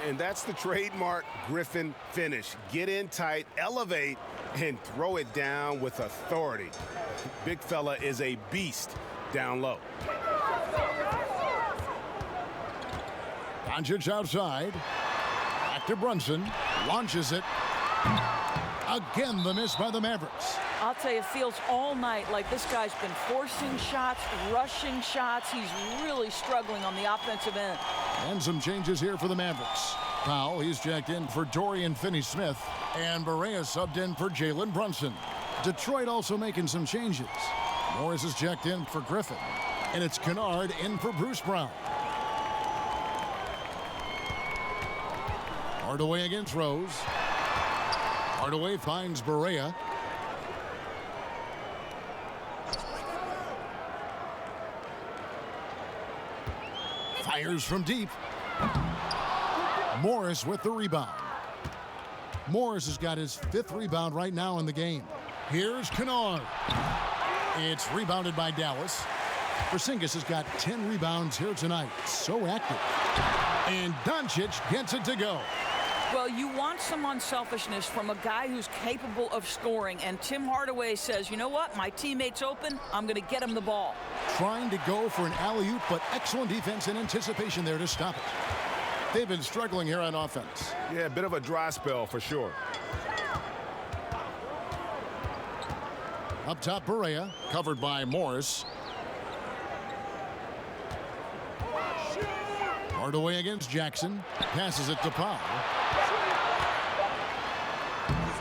And that's the trademark Griffin finish. Get in tight, elevate, and throw it down with authority. Big fella is a beast down low. Doncic outside. Back to Brunson. Launches it. Again, the miss by the Mavericks. I'll tell you, it feels all night like this guy's been forcing shots, rushing shots. He's really struggling on the offensive end. And some changes here for the Mavericks. Powell, he's checked in for Dorian Finney-Smith. And Barea subbed in for Jalen Brunson. Detroit also making some changes. Morris is checked in for Griffin. And it's Kennard in for Bruce Brown. Hardaway against Rose. Hardaway finds Barea. Fires from deep. Morris with the rebound. Morris has got his 5th rebound right now in the game. Here's Kennard. It's rebounded by Dallas. Porzingis has got 10 rebounds here tonight. So active. And Doncic gets it to go. Well, you want some unselfishness from a guy who's capable of scoring, and Tim Hardaway says, you know what, my teammate's open, I'm going to get him the ball. Trying to go for an alley-oop, but excellent defense and anticipation there to stop it. They've been struggling here on offense. Yeah, a bit of a dry spell for sure. Up top, Barea, covered by Morris. Hardaway against Jackson. Passes it to Powell.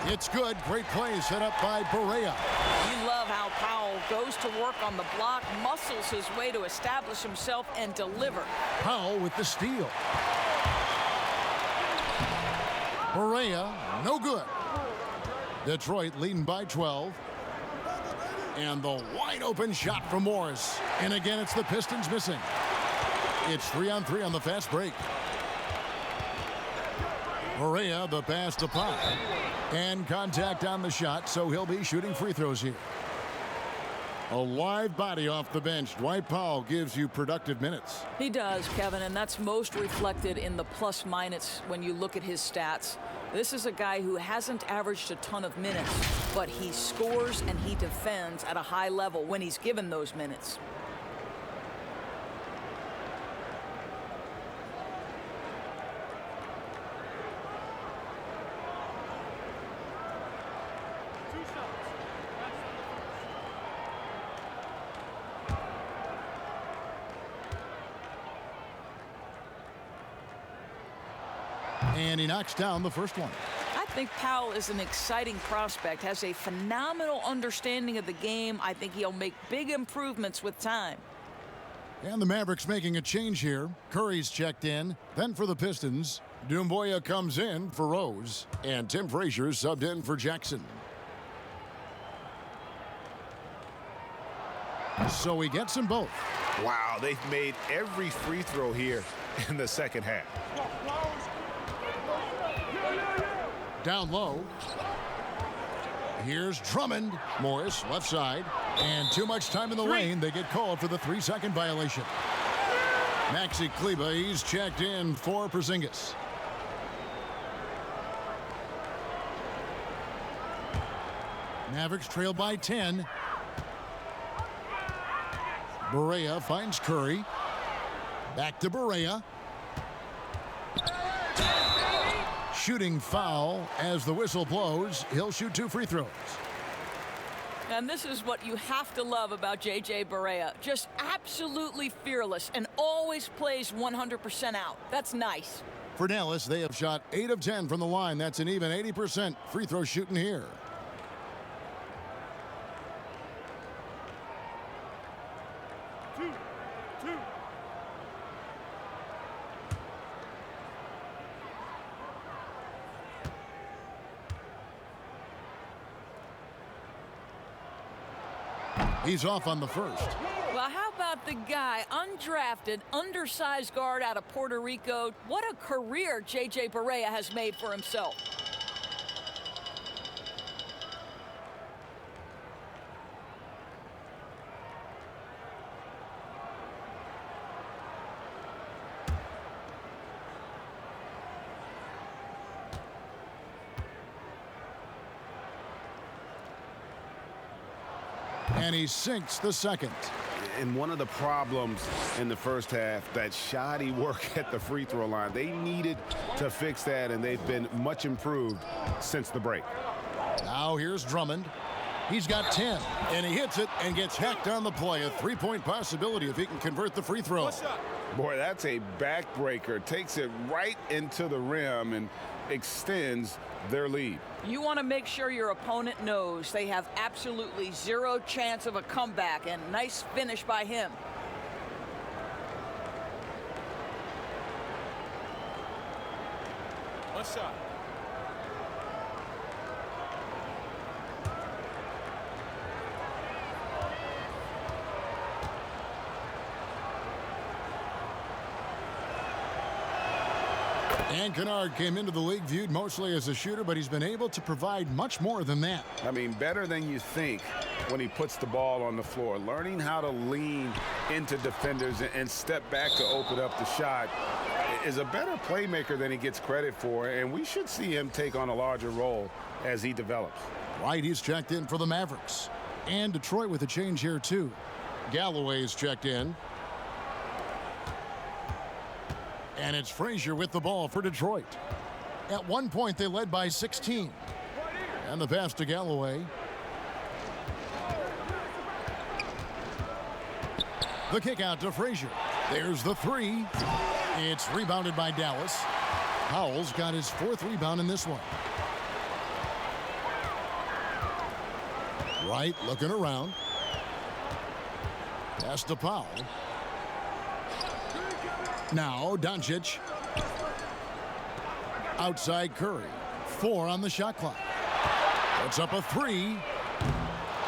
It's good. Great play set up by Barea. You love how Powell goes to work on the block, muscles his way to establish himself and deliver. Powell with the steal. Barea, no good. Detroit leading by 12. And the wide open shot from Morris. And again, it's the Pistons missing. It's 3-on-3 on the fast break. Barea, the pass to Powell. And contact on the shot, so he'll be shooting free throws here. A live body off the bench. Dwight Powell gives you productive minutes. He does, Kevin, and that's most reflected in the plus-minus when you look at his stats. This is a guy who hasn't averaged a ton of minutes, but he scores and he defends at a high level when he's given those minutes. And he knocks down the first one. I think Powell is an exciting prospect, has a phenomenal understanding of the game. I think he'll make big improvements with time. And the Mavericks making a change here. Curry's checked in. Then for the Pistons, Doumbouya comes in for Rose. And Tim Frazier subbed in for Jackson. So he gets them both. Wow, they've made every free throw here in the second half. Down low. Here's Drummond. Morris, left side. And too much time in the lane. They get called for the 3-second violation. Maxi Kleber, he's checked in for Porzingis. Mavericks trail by 10. Barea finds Curry. Back to Barea. Shooting foul as the whistle blows. He'll shoot 2 free throws. And this is what you have to love about J.J. Barea. Just absolutely fearless and always plays 100% out. That's nice. For Dallas, they have shot 8 of 10 from the line. That's an even 80% free throw shooting here. He's off on the first. Well, how about the guy, undrafted, undersized guard out of Puerto Rico? What a career J.J. Barea has made for himself. And he sinks the second. And one of the problems in the first half, that shoddy work at the free throw line. They needed to fix that, and they've been much improved since the break. Now here's Drummond. He's got 10, and he hits it and gets hacked on the play. A 3-point possibility if he can convert the free throw. Boy, that's a backbreaker. Takes it right into the rim and extends their lead. You want to make sure your opponent knows they have absolutely zero chance of a comeback, and nice finish by him. One shot. And Kennard came into the league viewed mostly as a shooter, but he's been able to provide much more than that. I mean, better than you think when he puts the ball on the floor. Learning how to lean into defenders and step back to open up the shot is a better playmaker than he gets credit for, and we should see him take on a larger role as he develops. White, he's checked in for the Mavericks. And Detroit with a change here, too. Galloway's checked in. And it's Frazier with the ball for Detroit. At one point, they led by 16. And the pass to Galloway. The kick out to Frazier. There's the 3. It's rebounded by Dallas. Powell's got his 4th rebound in this one. Wright looking around. Pass to Powell. Now Doncic. Outside Curry. 4 on the shot clock. Puts up a 3.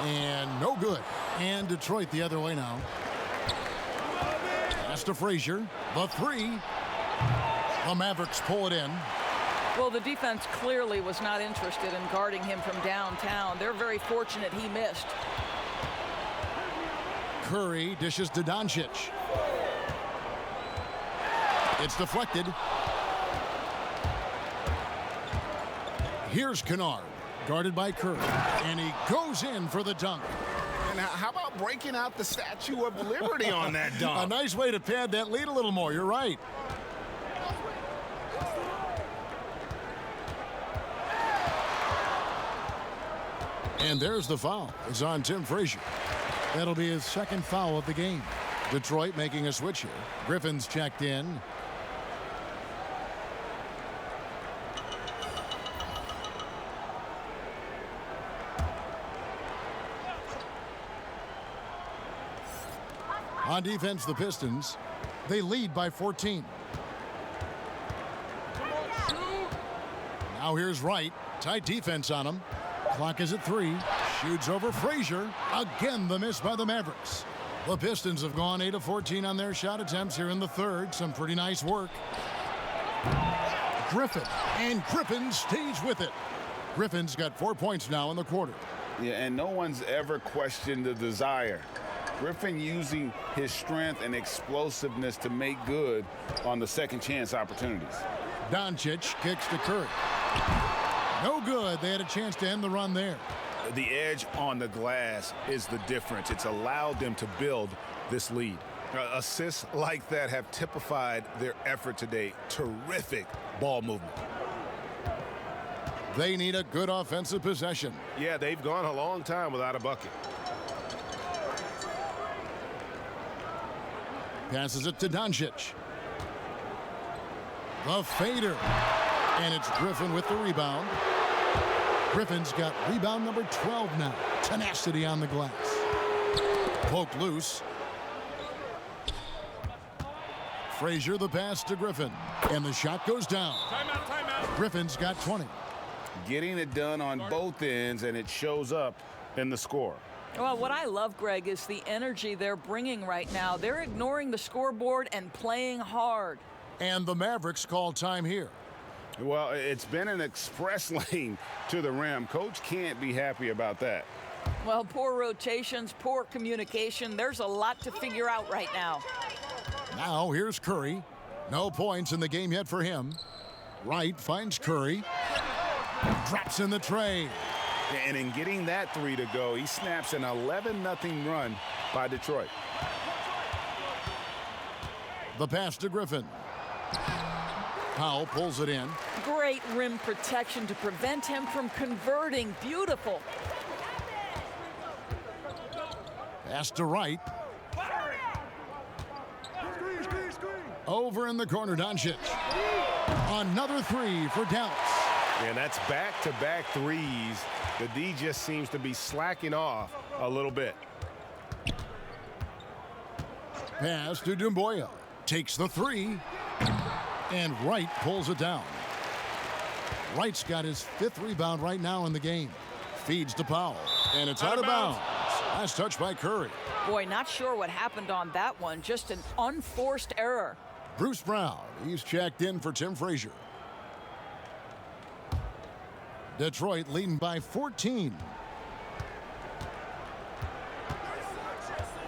And no good. And Detroit the other way now. Pass to Frazier. The 3. The Mavericks pull it in. Well, the defense clearly was not interested in guarding him from downtown. They're very fortunate he missed. Curry dishes to Doncic. It's deflected. Here's Kennard, guarded by Curry, and he goes in for the dunk. And how about breaking out the Statue of Liberty on that dunk? A nice way to pad that lead a little more. You're right. And there's the foul. It's on Tim Frazier. That'll be his 2nd foul of the game. Detroit making a switch here. Griffin's checked in. On defense, the Pistons, they lead by 14. Now here's Wright. Tight defense on him. Clock is at 3. Shoots over Frazier. Again, the miss by the Mavericks. The Pistons have gone 8 of 14 on their shot attempts here in the third. Some pretty nice work. Griffin, and Griffin stays with it. Griffin's got 4 points now in the quarter. Yeah, and no one's ever questioned the desire. Griffin using his strength and explosiveness to make good on the second chance opportunities. Doncic kicks to Curry. No good. They had a chance to end the run there. The edge on the glass is the difference. It's allowed them to build this lead. Assists like that have typified their effort today. Terrific ball movement. They need a good offensive possession. Yeah, they've gone a long time without a bucket. Passes it to Doncic. The fader. And it's Griffin with the rebound. Griffin's got rebound number 12 now. Tenacity on the glass. Poked loose. Frazier the pass to Griffin. And the shot goes down. Timeout, timeout. Griffin's got 20. Getting it done on both ends, and it shows up in the score. Well, what I love, Greg, is the energy they're bringing right now. They're ignoring the scoreboard and playing hard. And the Mavericks call time here. Well, it's been an express lane to the rim. Coach can't be happy about that. Well, poor rotations, poor communication. There's a lot to figure out right now. Now here's Curry. No points in the game yet for him. Wright finds Curry. Drops in the tray. And in getting that 3 to go, he snaps an 11-0 run by Detroit. The pass to Griffin. Powell pulls it in. Great rim protection to prevent him from converting. Beautiful. Pass to Wright. Over in the corner, Doncic. Another 3 for Dallas. And that's back-to-back threes. The D just seems to be slacking off a little bit. Pass to Dumboya. Takes the 3. And Wright pulls it down. Wright's got his 5th rebound right now in the game. Feeds to Powell. And it's out of bounds. Last touch by Curry. Boy, not sure what happened on that one. Just an unforced error. Bruce Brown. He's checked in for Tim Frazier. Detroit leading by 14.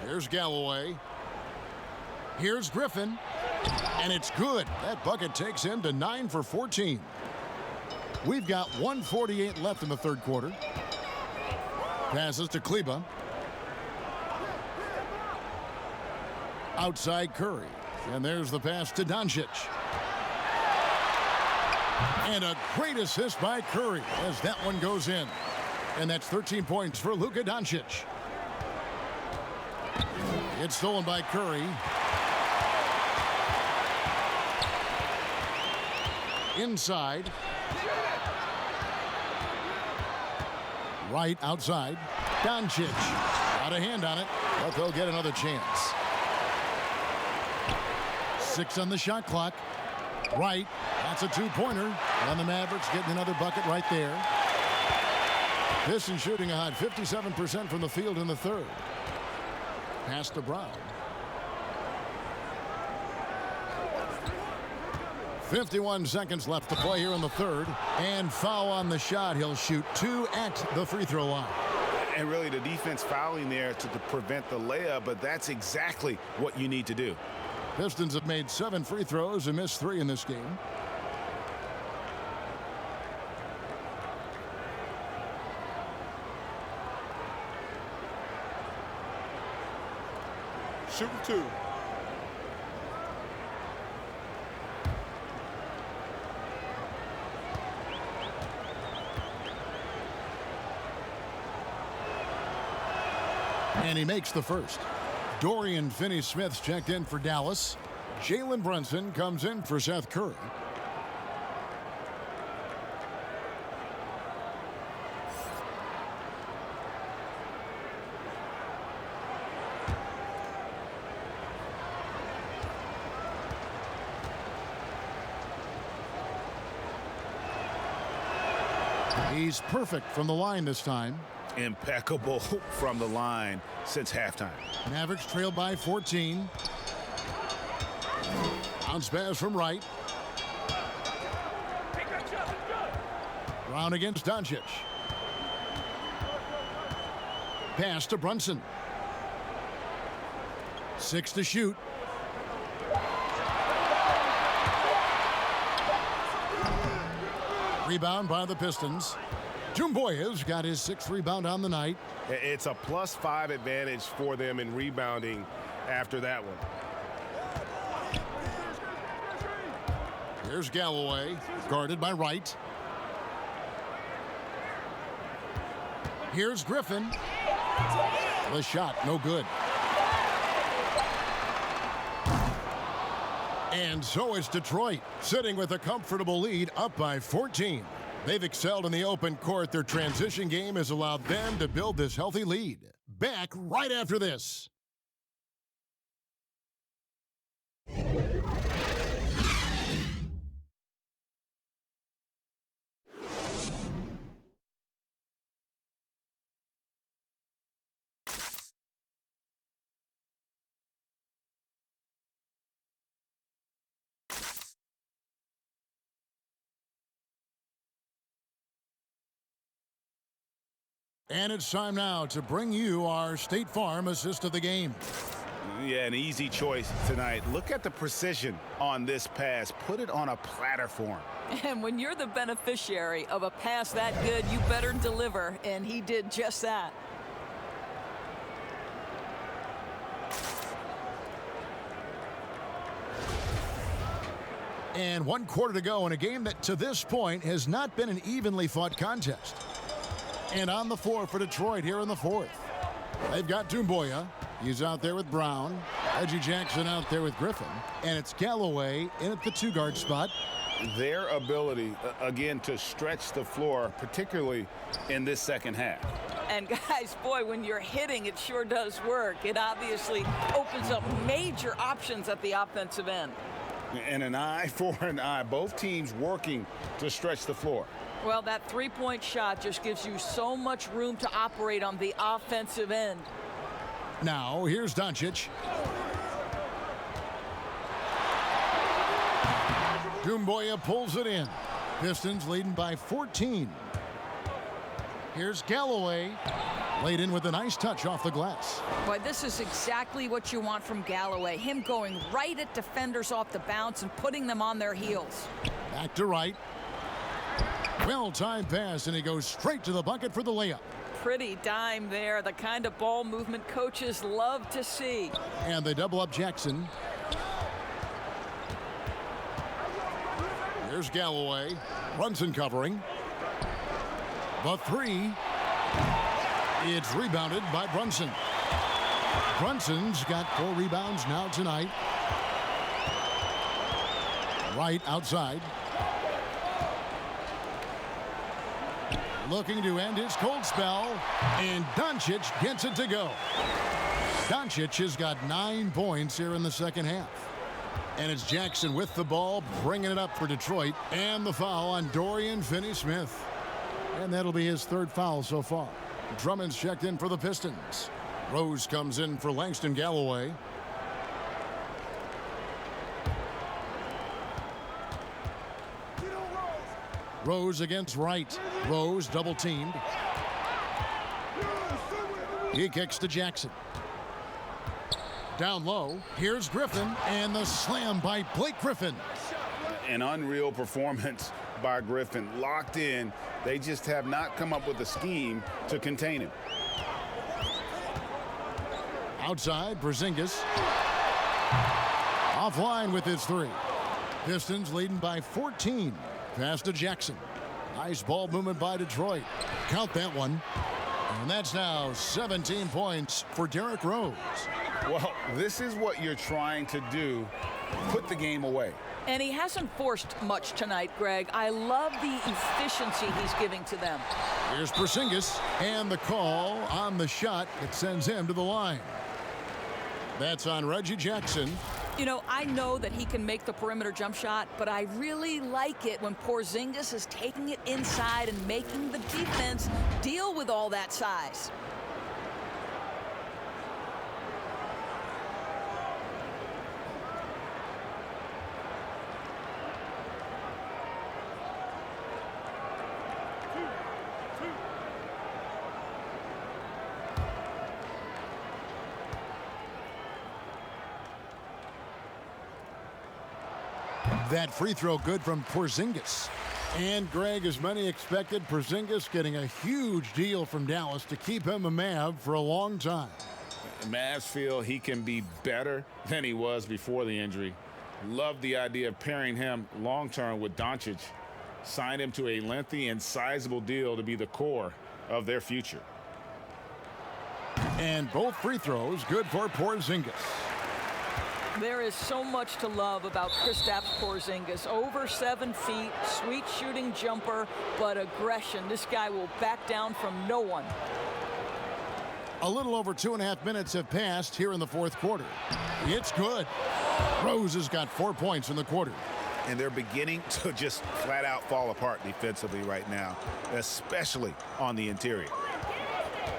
Here's Galloway. Here's Griffin. And it's good. That bucket takes him to 9 for 14. We've got 1:48 left in the third quarter. Passes to Kleba. Outside Curry. And there's the pass to Doncic. And a great assist by Curry as that one goes in. And that's 13 points for Luka Doncic. It's stolen by Curry. Inside. Right outside. Doncic. Got a hand on it, but they'll get another chance. 6 on the shot clock. Right. That's a 2-pointer. And the Mavericks getting another bucket right there. Pistons shooting a hot 57% from the field in the third. Pass to Brown. 51 seconds left to play here in the third. And foul on the shot. He'll shoot 2 at the free throw line. And really the defense fouling there to prevent the layup, but that's exactly what you need to do. Pistons have made 7 free throws and missed 3 in this game. Shooting 2. And he makes the first. Dorian Finney-Smith's checked in for Dallas. Jalen Brunson comes in for Seth Curry. He's perfect from the line this time. Impeccable from the line since halftime. Mavericks trail by 14. Bounce pass from Wright. Brown against Doncic. Pass to Brunson. 6 to shoot. Rebound by the Pistons. Doumbouya's got his 6th rebound on the night. It's a +5 advantage for them in rebounding after that one. Here's Galloway, guarded by Wright. Here's Griffin. The shot, no good. And so it's Detroit, sitting with a comfortable lead, up by 14. They've excelled in the open court. Their transition game has allowed them to build this healthy lead. Back right after this. And it's time now to bring you our State Farm assist of the game. Yeah, an easy choice tonight. Look at the precision on this pass. Put it on a platter for him. And when you're the beneficiary of a pass that good, you better deliver, and he did just that. And 1 quarter to go in a game that to this point has not been an evenly fought contest. And on the floor for Detroit here in the 4th. They've got Doumbouya. He's out there with Brown. Reggie Jackson out there with Griffin. And it's Galloway in at the 2-guard spot. Their ability, again, to stretch the floor, particularly in this second half. And guys, boy, when you're hitting, it sure does work. It obviously opens up major options at the offensive end. And an eye for an eye. Both teams working to stretch the floor. Well, that three-point shot just gives you so much room to operate on the offensive end. Now, here's Doncic. Doumbouya pulls it in. Pistons leading by 14. Here's Galloway. Laid in with a nice touch off the glass. Boy, this is exactly what you want from Galloway. Him going right at defenders off the bounce and putting them on their heels. Back to Wright. Well-timed pass, and he goes straight to the bucket for the layup. Pretty dime there, the kind of ball movement coaches love to see. And they double up Jackson. Here's Galloway. Brunson covering. The 3. It's rebounded by Brunson. Brunson's got 4 rebounds now tonight. Wright outside. Looking to end his cold spell, and Doncic gets it to go. Doncic has got 9 points here in the second half. And it's Jackson with the ball, bringing it up for Detroit, and the foul on Dorian Finney-Smith. And that'll be his 3rd foul so far. Drummond's checked in for the Pistons. Rose comes in for Langston Galloway. Rose against Wright. Rose double teamed. He kicks to Jackson. Down low. Here's Griffin, and the slam by Blake Griffin. An unreal performance by Griffin. Locked in. They just have not come up with a scheme to contain him. Outside, Porzingis. Offline with his 3. Pistons leading by 14. Pass to Jackson. Nice ball movement by Detroit. Count that one. And that's now 17 points for Derrick Rose. Well, this is what you're trying to do. Put the game away. And he hasn't forced much tonight, Greg. I love the efficiency he's giving to them. Here's Porzingis, and the call on the shot. It sends him to the line. That's on Reggie Jackson. You know, I know that he can make the perimeter jump shot, but I really like it when Porzingis is taking it inside and making the defense deal with all that size. That free throw good from Porzingis. And, Greg, as many expected, Porzingis getting a huge deal from Dallas to keep him a Mav for a long time. Mavs feel he can be better than he was before the injury. Love the idea of pairing him long-term with Doncic. Sign him to a lengthy and sizable deal to be the core of their future. And both free throws good for Porzingis. There is so much to love about Kristaps Porzingis. Over 7 feet, sweet shooting jumper, but aggression. This guy will back down from no one. A little over 2.5 minutes have passed here in the fourth quarter. It's good. Rose has got 4 points in the quarter. And they're beginning to just flat out fall apart defensively right now, especially on the interior.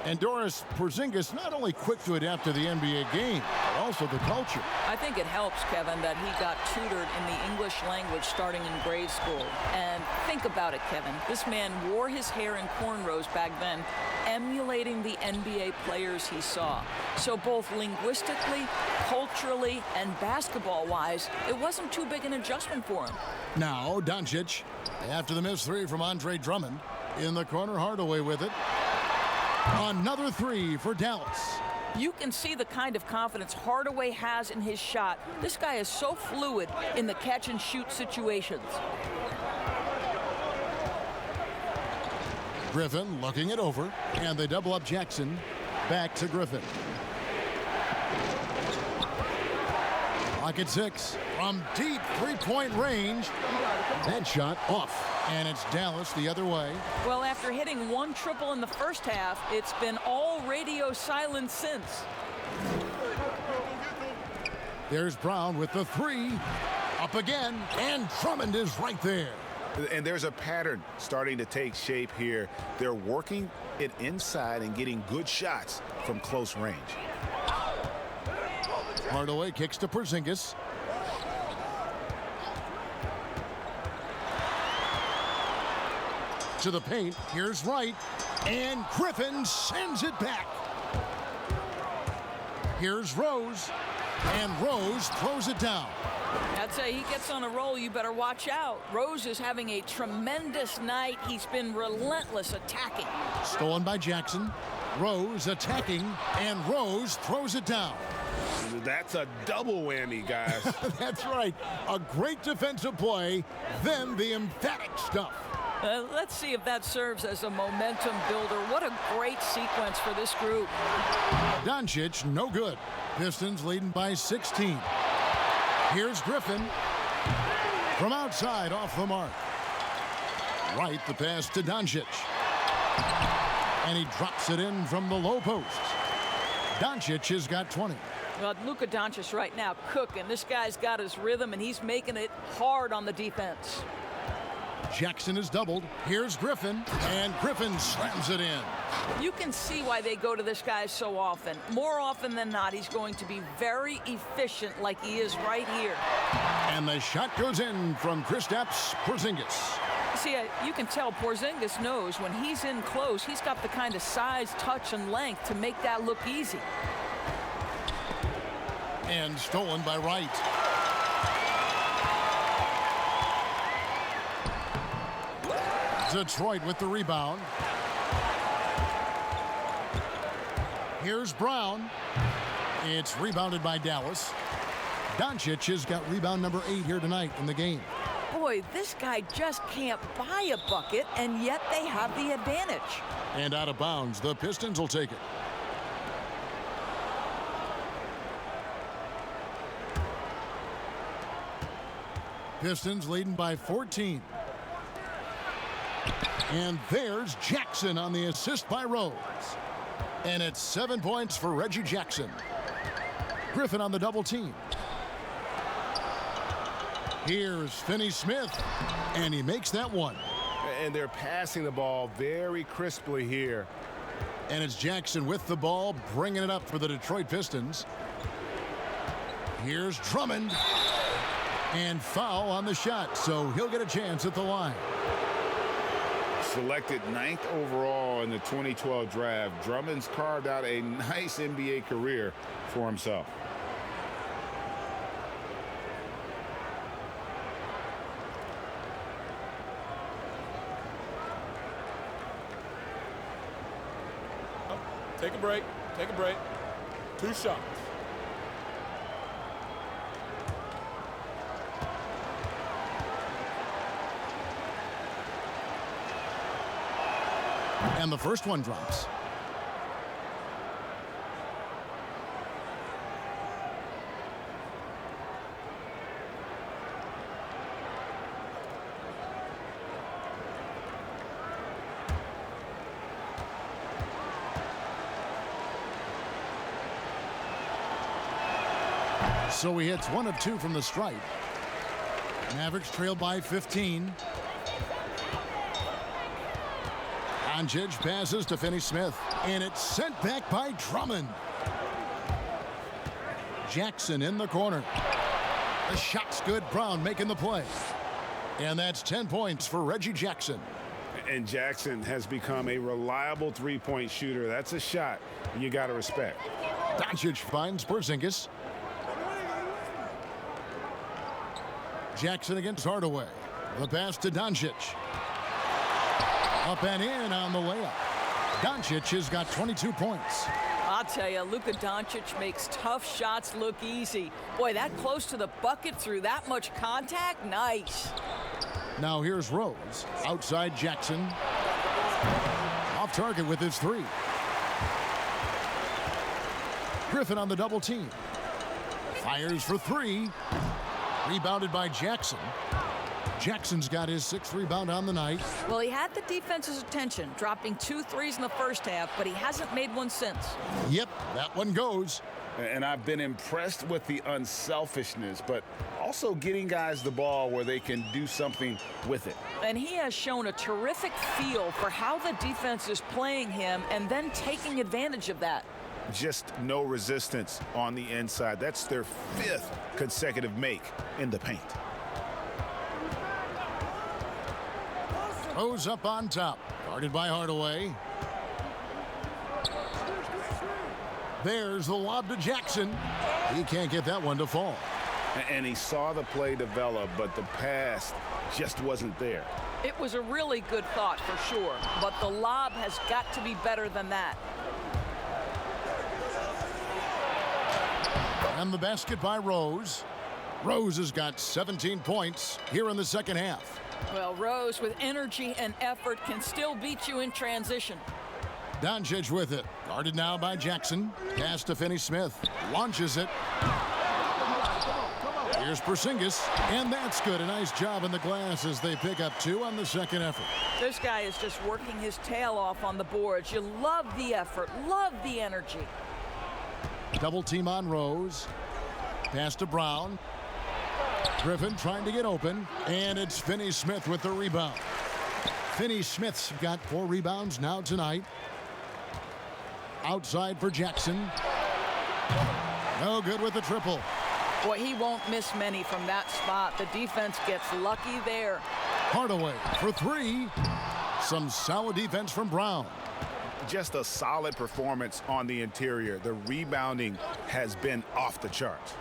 And Doris, Porzingis not only quick to adapt to the NBA game, but also the culture. I think it helps, Kevin, that he got tutored in the English language starting in grade school. And think about it, Kevin. This man wore his hair in cornrows back then, emulating the NBA players he saw. So both linguistically, culturally, and basketball-wise, it wasn't too big an adjustment for him. Now, Doncic, after the missed three from Andre Drummond, in the corner, Hardaway with it. Another three for Dallas. You can see the kind of confidence Hardaway has in his shot. This guy is so fluid in the catch-and-shoot situations. Griffin looking it over, and they double up Jackson. Back to Griffin. Clock at 6 from deep three-point range. That shot off. And it's Dallas the other way. Well, after hitting one triple in the first half, it's been all radio silence since. There's Brown with the three. Up again, and Drummond is right there. And there's a pattern starting to take shape here. They're working it inside and getting good shots from close range. Hardaway kicks to Porzingis. To the paint, here's Wright, and Griffin sends it back. Here's Rose, and Rose throws it down. I'd say he gets on a roll, you better watch out. Rose is having a tremendous night. He's been relentless attacking. Stolen by Jackson. Rose attacking, and Rose throws it down. That's a double whammy, guys. That's right. A great defensive play, then the emphatic stuff. Let's see if that serves as a momentum builder. What a great sequence for this group. Doncic, no good. Pistons leading by 16. Here's Griffin. From outside, off the mark. Right, the pass to Doncic. And he drops it in from the low post. Doncic has got 20. Well, Luka Doncic right now cooking. This guy's got his rhythm, and he's making it hard on the defense. Jackson is doubled. Here's Griffin, and Griffin slams it in. You can see why they go to this guy so often. More often than not, he's going to be very efficient like he is right here. And the shot goes in from Kristaps Porzingis. See, you can tell Porzingis knows when he's in close, he's got the kind of size, touch, and length to make that look easy. And stolen by Wright. Detroit with the rebound. Here's Brown. It's rebounded by Dallas. Doncic has got rebound number 8 here tonight in the game. Boy, this guy just can't buy a bucket, and yet they have the advantage. And out of bounds, the Pistons will take it. Pistons leading by 14. And there's Jackson on the assist by Rose. And it's 7 points for Reggie Jackson. Griffin on the double team. Here's Finney-Smith, and he makes that one. And they're passing the ball very crisply here. And it's Jackson with the ball, bringing it up for the Detroit Pistons. Here's Drummond. And foul on the shot, so he'll get a chance at the line. Selected 9th overall in the 2012 draft, Drummond's carved out a nice NBA career for himself. Take a break. Take a break. 2 shots. And the first one drops. So he hits 1 of 2 from the stripe. Mavericks trail by 15. Doncic passes to Finney-Smith, and it's sent back by Drummond. Jackson in the corner. The shot's good. Brown making the play. And that's 10 points for Reggie Jackson. And Jackson has become a reliable three-point shooter. That's a shot you got to respect. Doncic finds Porzingis. Jackson against Hardaway. The pass to Doncic. Up and in on the layup. Doncic has got 22 points. I'll tell you, Luka Doncic makes tough shots look easy. Boy, that close to the bucket through that much contact, nice. Now here's Rose. Outside Jackson. Off target with his 3. Griffin on the double team. Fires for 3. Rebounded by Jackson. Jackson's got his 6th rebound on the night. Well, he had the defense's attention, dropping 2 threes in the first half, but he hasn't made one since. Yep, that one goes. And I've been impressed with the unselfishness, but also getting guys the ball where they can do something with it. And he has shown a terrific feel for how the defense is playing him and then taking advantage of that. Just no resistance on the inside. That's their 5th consecutive make in the paint. Rose up on top, guarded by Hardaway. There's the lob to Jackson. He can't get that one to fall. And he saw the play develop, but the pass just wasn't there. It was a really good thought for sure, but the lob has got to be better than that. And the basket by Rose. Rose has got 17 points here in the second half. Well, Rose with energy and effort can still beat you in transition. Doncic with it. Guarded now by Jackson. Pass to Finney-Smith. Launches it. Here's Porzingis. And that's good. A nice job in the glass as they pick up 2 on the second effort. This guy is just working his tail off on the boards. You love the effort. Love the energy. Double team on Rose. Pass to Brown. Griffin trying to get open, and it's Finney-Smith with the rebound. Finney-Smith's got 4 rebounds now tonight. Outside for Jackson. No good with the triple. Boy, he won't miss many from that spot. The defense gets lucky there. Hardaway for 3. Some solid defense from Brown. Just a solid performance on the interior. The rebounding has been off the charts.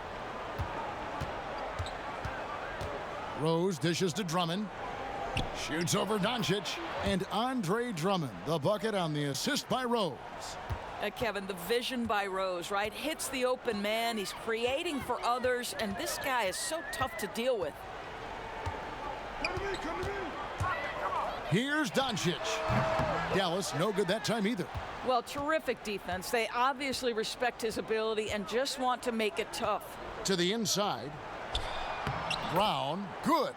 Rose dishes to Drummond. Shoots over Doncic. And Andre Drummond, the bucket on the assist by Rose. Kevin, the vision by Rose, right? Hits the open man. He's creating for others. And this guy is so tough to deal with. Here's Doncic. Dallas, no good that time either. Well, terrific defense. They obviously respect his ability and just want to make it tough. To the inside. Brown, good.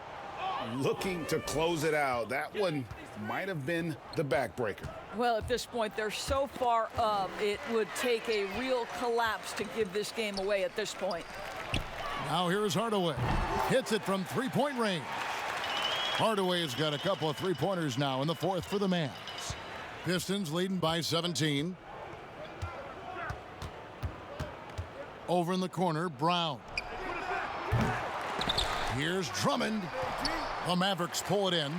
Looking to close it out. That one might have been the backbreaker. Well, at this point, they're so far up, it would take a real collapse to give this game away at this point. Now here's Hardaway. Hits it from three-point range. Hardaway has got a couple of three-pointers now in the fourth for the Mavs. Pistons leading by 17. Over in the corner, Brown. Here's Drummond. The Mavericks pull it in.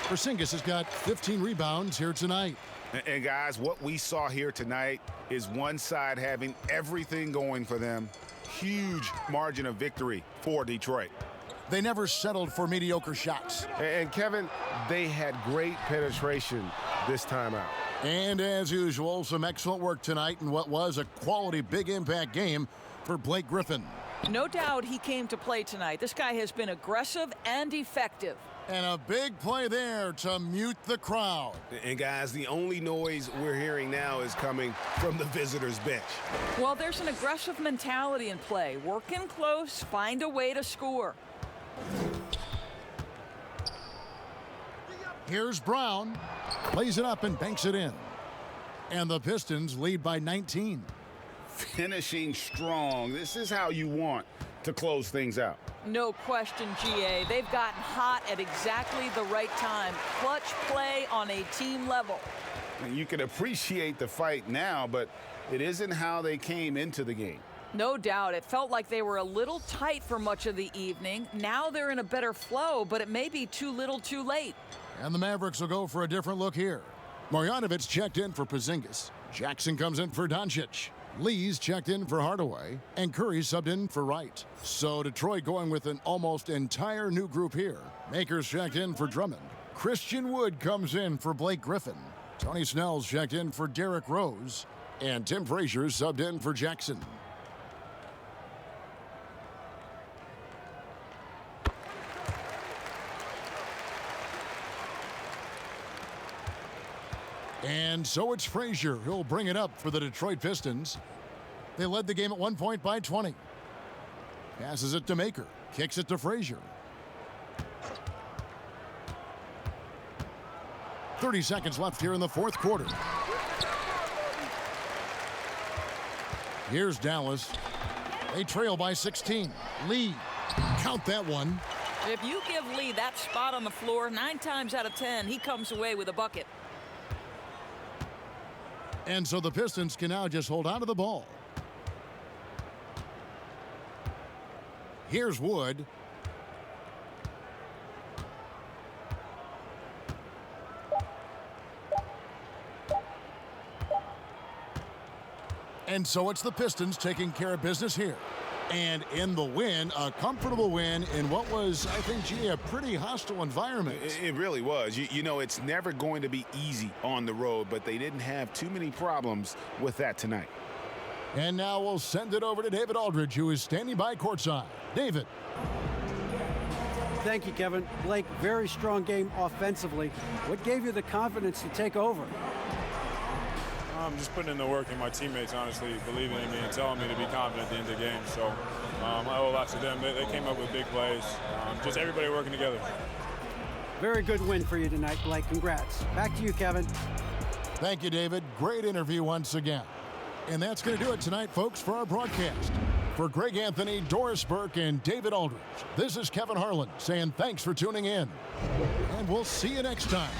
Porzingis has got 15 rebounds here tonight. And guys, what we saw here tonight is one side having everything going for them. Huge margin of victory for Detroit. They never settled for mediocre shots. And Kevin, they had great penetration this time out. And as usual, some excellent work tonight in what was a quality big impact game for Blake Griffin. No doubt he came to play tonight. This guy has been aggressive and effective. And a big play there to mute the crowd. And guys, the only noise we're hearing now is coming from the visitors' bench. Well, there's an aggressive mentality in play. Work in close, find a way to score. Here's Brown. Plays it up and banks it in. And the Pistons lead by 19. Finishing strong. This is how you want to close things out. No question, GA. They've gotten hot at exactly the right time. Clutch play on a team level. And you can appreciate the fight now, but it isn't how they came into the game. No doubt. It felt like they were a little tight for much of the evening. Now they're in a better flow, but it may be too little too late. And the Mavericks will go for a different look here. Marjanovic checked in for Porzingis. Jackson comes in for Doncic. Lee's checked in for Hardaway. And Curry subbed in for Wright. So Detroit going with an almost entire new group here. Makers checked in for Drummond. Christian Wood comes in for Blake Griffin. Tony Snell's checked in for Derrick Rose. And Tim Frazier subbed in for Jackson. And so it's Frazier who'll bring it up for the Detroit Pistons. They led the game at 1 point by 20. Passes it to Maker. Kicks it to Frazier. 30 seconds left here in the fourth quarter. Here's Dallas. They trail by 16. Lee, count that one. If you give Lee that spot on the floor, 9 times out of 10, he comes away with a bucket. And so the Pistons can now just hold on to the ball. Here's Wood. And so it's the Pistons taking care of business here. And in the win, a comfortable win in what was, I think, G, a pretty hostile environment. It really was. You know, it's never going to be easy on the road, but they didn't have too many problems with that tonight. And now we'll send it over to David Aldridge, who is standing by courtside. David. Thank you, Kevin. Blake, very strong game offensively. What gave you the confidence to take over? I'm just putting in the work, and my teammates, honestly, believing in me and telling me to be confident at the end of the game. So I owe a lot to them. They came up with big plays. Just everybody working together. Very good win for you tonight, Blake. Congrats. Back to you, Kevin. Thank you, David. Great interview once again. And that's going to do it tonight, folks, for our broadcast. For Greg Anthony, Doris Burke, and David Aldridge, this is Kevin Harlan saying thanks for tuning in. And we'll see you next time.